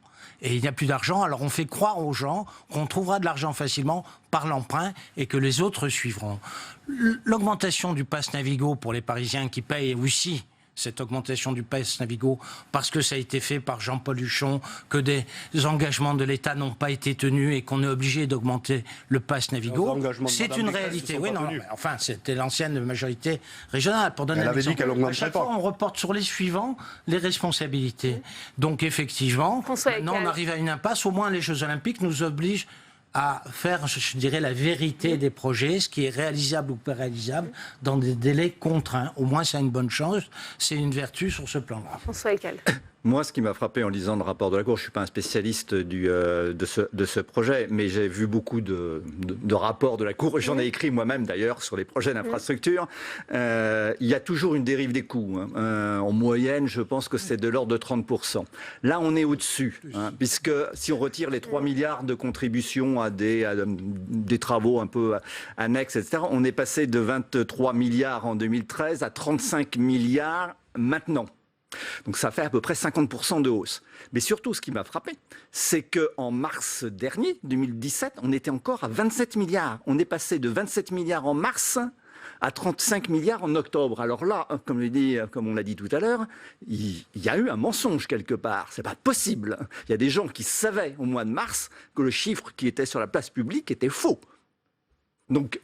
Et il n'y a plus d'argent, alors on fait croire aux gens qu'on trouvera de l'argent facilement par l'emprunt et que les autres suivront. L'augmentation du pass Navigo pour les Parisiens qui payent aussi cette augmentation du pass Navigo parce que ça a été fait par Jean-Paul Huchon, que des engagements de l'État n'ont pas été tenus et qu'on est obligé d'augmenter le pass Navigo, c'est une réalité. Oui, non, enfin, c'était l'ancienne majorité régionale. Pour donner elle avait dit qu'elle augmenterait à chaque pas. fois, on reporte sur les suivants les responsabilités. Donc, effectivement, maintenant, on arrive à une impasse. Au moins, les Jeux Olympiques nous obligent à faire, je dirais, la vérité des projets, ce qui est réalisable ou pas réalisable, dans des délais contraints. Au moins, ça a une bonne chance. C'est une vertu sur ce plan-là. François Eckel. Moi, ce qui m'a frappé en lisant le rapport de la Cour, je ne suis pas un spécialiste de ce projet, mais j'ai vu beaucoup de rapports de la Cour, j'en ai écrit moi-même d'ailleurs sur les projets d'infrastructure. Il y a toujours une dérive des coûts. En moyenne, je pense que c'est de l'ordre de 30%. Là, on est au-dessus, puisque si on retire les 3 milliards de contributions à des travaux un peu annexes, etc., on est passé de 23 milliards en 2013 à 35 milliards maintenant. Donc ça fait à peu près 50% de hausse. Mais surtout, ce qui m'a frappé, c'est qu'en mars dernier, 2017, on était encore à 27 milliards. On est passé de 27 milliards en mars à 35 milliards en octobre. Alors là, comme on l'a dit tout à l'heure, il y a eu un mensonge quelque part. C'est pas possible. Il y a des gens qui savaient au mois de mars que le chiffre qui était sur la place publique était faux. Donc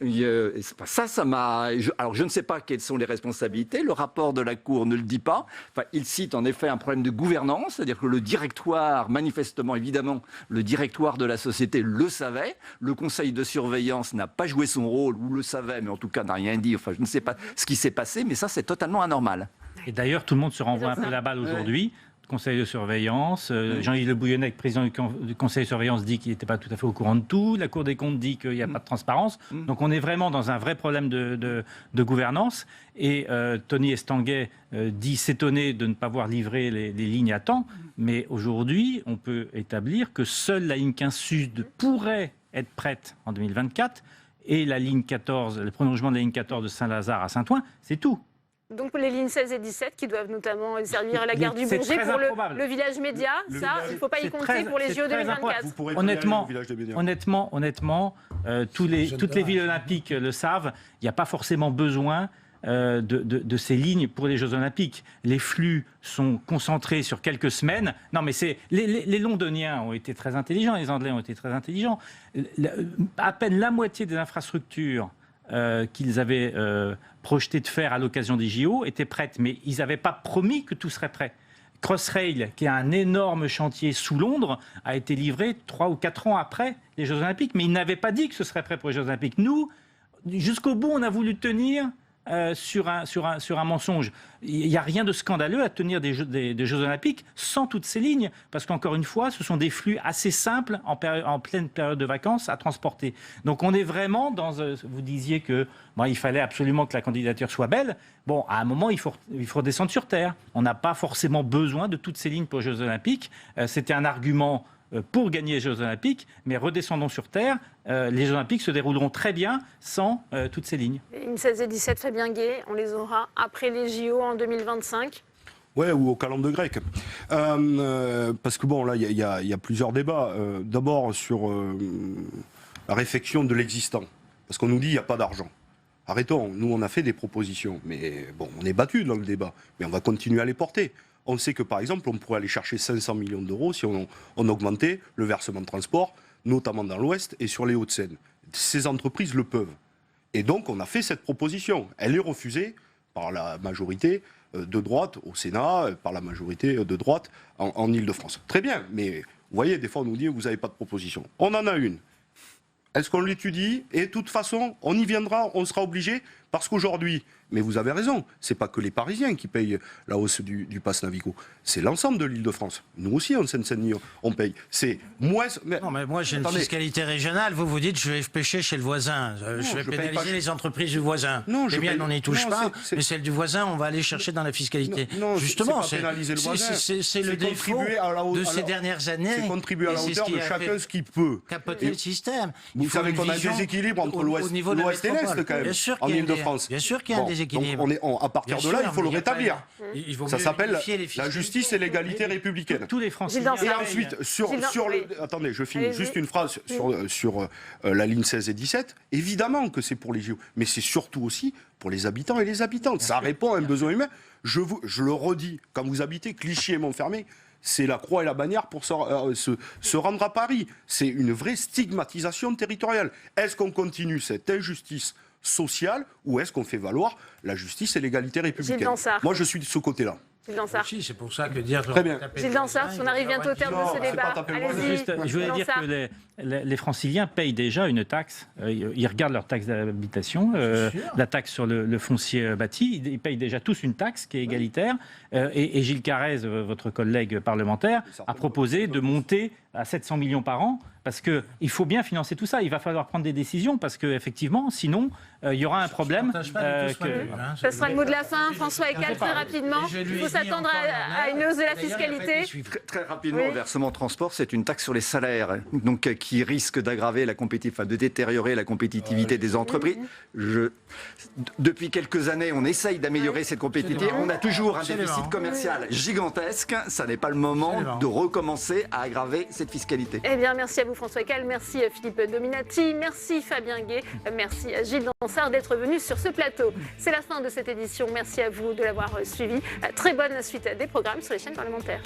ça m'a... Alors je ne sais pas quelles sont les responsabilités, le rapport de la Cour ne le dit pas. Enfin, il cite en effet un problème de gouvernance, c'est-à-dire que le directoire, manifestement évidemment, le directoire de la société le savait, le conseil de surveillance n'a pas joué son rôle, ou le savait, mais en tout cas n'a rien dit, enfin je ne sais pas ce qui s'est passé, mais ça c'est totalement anormal. Et d'ailleurs tout le monde se renvoie un peu la balle aujourd'hui. Conseil de surveillance, Jean-Yves Le Bouillonnec, président du conseil de surveillance, dit qu'il n'était pas tout à fait au courant de tout. La Cour des comptes dit qu'il n'y a pas de transparence. Donc on est vraiment dans un vrai problème de gouvernance. Et Tony Estanguet dit s'étonner de ne pas voir livrer les lignes à temps. Mais aujourd'hui, on peut établir que seule la ligne 15 Sud pourrait être prête en 2024. Et la ligne 14, le prolongement de la ligne 14 de Saint-Lazare à Saint-Ouen, c'est tout. Donc les lignes 16 et 17 qui doivent notamment servir à la gare du Bourget pour le village média, ça, il ne faut pas y compter pour les JO 2024. Honnêtement, toutes les villes olympiques le savent, il n'y a pas forcément besoin de ces lignes pour les Jeux Olympiques. Les flux sont concentrés sur quelques semaines. Non, mais les Londoniens ont été très intelligents, les Anglais ont été très intelligents. À peine la moitié des infrastructures qu'ils avaient projeté de faire à l'occasion des JO étaient prêtes, mais ils n'avaient pas promis que tout serait prêt. Crossrail, qui est un énorme chantier sous Londres, a été livré 3 ou 4 ans après les Jeux Olympiques, mais ils n'avaient pas dit que ce serait prêt pour les Jeux Olympiques. Nous, jusqu'au bout, on a voulu tenir sur un mensonge. Il n'y a rien de scandaleux à tenir des Jeux Olympiques sans toutes ces lignes, parce qu'encore une fois, ce sont des flux assez simples en pleine période de vacances à transporter. Donc on est vraiment dans... vous disiez que il fallait absolument que la candidature soit belle. Bon, à un moment, il faut descendre sur terre. On n'a pas forcément besoin de toutes ces lignes pour les Jeux Olympiques. C'était un argument pour gagner les Jeux Olympiques, mais redescendons sur terre, les Jeux Olympiques se dérouleront très bien sans toutes ces lignes. Les lignes 16 et 17, Fabien Gay, on les aura après les JO en 2025 ? Ouais, ou au calendrier grec. Parce que bon, là, il y a plusieurs débats. D'abord sur la réflexion de l'existant. Parce qu'on nous dit qu'il n'y a pas d'argent. Arrêtons, nous on a fait des propositions, mais bon, on est battus dans le débat, mais on va continuer à les porter. On sait que, par exemple, on pourrait aller chercher 500 millions d'euros si on augmentait le versement de transport, notamment dans l'Ouest et sur les Hauts-de-Seine. Ces entreprises le peuvent. Et donc, on a fait cette proposition. Elle est refusée par la majorité de droite au Sénat, par la majorité de droite en Ile-de-France. Très bien, mais vous voyez, des fois, on nous dit, vous n'avez pas de proposition. On en a une. Est-ce qu'on l'étudie? Et de toute façon, on y viendra, on sera obligé, Parce qu'aujourd'hui, mais vous avez raison, c'est pas que les Parisiens qui payent la hausse du pass Navigo, c'est l'ensemble de l'Île-de-France. Nous aussi, en Seine-Saint-Denis, on paye. C'est moins... Non, mais moi j'ai une fiscalité régionale, vous dites je vais pêcher chez le voisin, je vais pénaliser les entreprises du voisin. Non, les miennes, on n'y touche pas, mais celle du voisin, on va aller chercher dans la fiscalité. Non, justement, c'est le défaut de ces dernières années. C'est contribuer à la hauteur de chacun ce qu'il peut. Capoter le système. Vous savez qu'on a un déséquilibre entre l'Ouest et l'Est quand même, en Île-de-France. Bien sûr qu'il y a un déséquilibre. Donc à partir de là, il faut le rétablir. Ça s'appelle la justice et l'égalité républicaine. Tous les Français. Et ensuite, attendez, je finis juste une phrase sur la ligne 16 et 17. Évidemment que c'est pour les JO, mais c'est surtout aussi pour les habitants et les habitantes. Ça répond à un besoin humain. Je le redis, quand vous habitez Clichy et Montfermeil, c'est la croix et la bannière pour se rendre à Paris. C'est une vraie stigmatisation territoriale. Est-ce qu'on continue cette injustice sociale ou est-ce qu'on fait valoir la justice et l'égalité républicaine? Moi, je suis de ce côté-là. Gilles Dansart. C'est pour ça que dire... Très bien. Gilles Dansart, on arrive bientôt au terme de ce débat. Allez-y. Je voulais dire que les Franciliens payent déjà une taxe. Ils regardent leur taxe d'habitation, la taxe sur le foncier bâti. Ils payent déjà tous une taxe qui est égalitaire. Et Gilles Carrez, votre collègue parlementaire, a proposé de monter à 700 millions par an parce qu'il faut bien financer tout ça. Il va falloir prendre des décisions parce qu'effectivement, sinon, il y aura un problème. Ce sera le mot de la fin. François Eckhall, très rapidement. Il faut s'attendre à une hausse de la fiscalité. Très rapidement, le versement transport, c'est une taxe sur les salaires, donc qui risque d'aggraver de détériorer la compétitivité des entreprises. Depuis quelques années, on essaye d'améliorer cette compétitivité. On a toujours un déficit commercial gigantesque. Ça n'est pas le moment de recommencer à aggraver cette fiscalité. Eh bien, merci à vous François Eckhall, merci Philippe Dominati, merci Fabien Gay, merci à Gilles Dansart d'être venu sur ce plateau. C'est la fin de cette édition. Merci à vous de l'avoir suivi. Très bonne suite des programmes sur les chaînes parlementaires.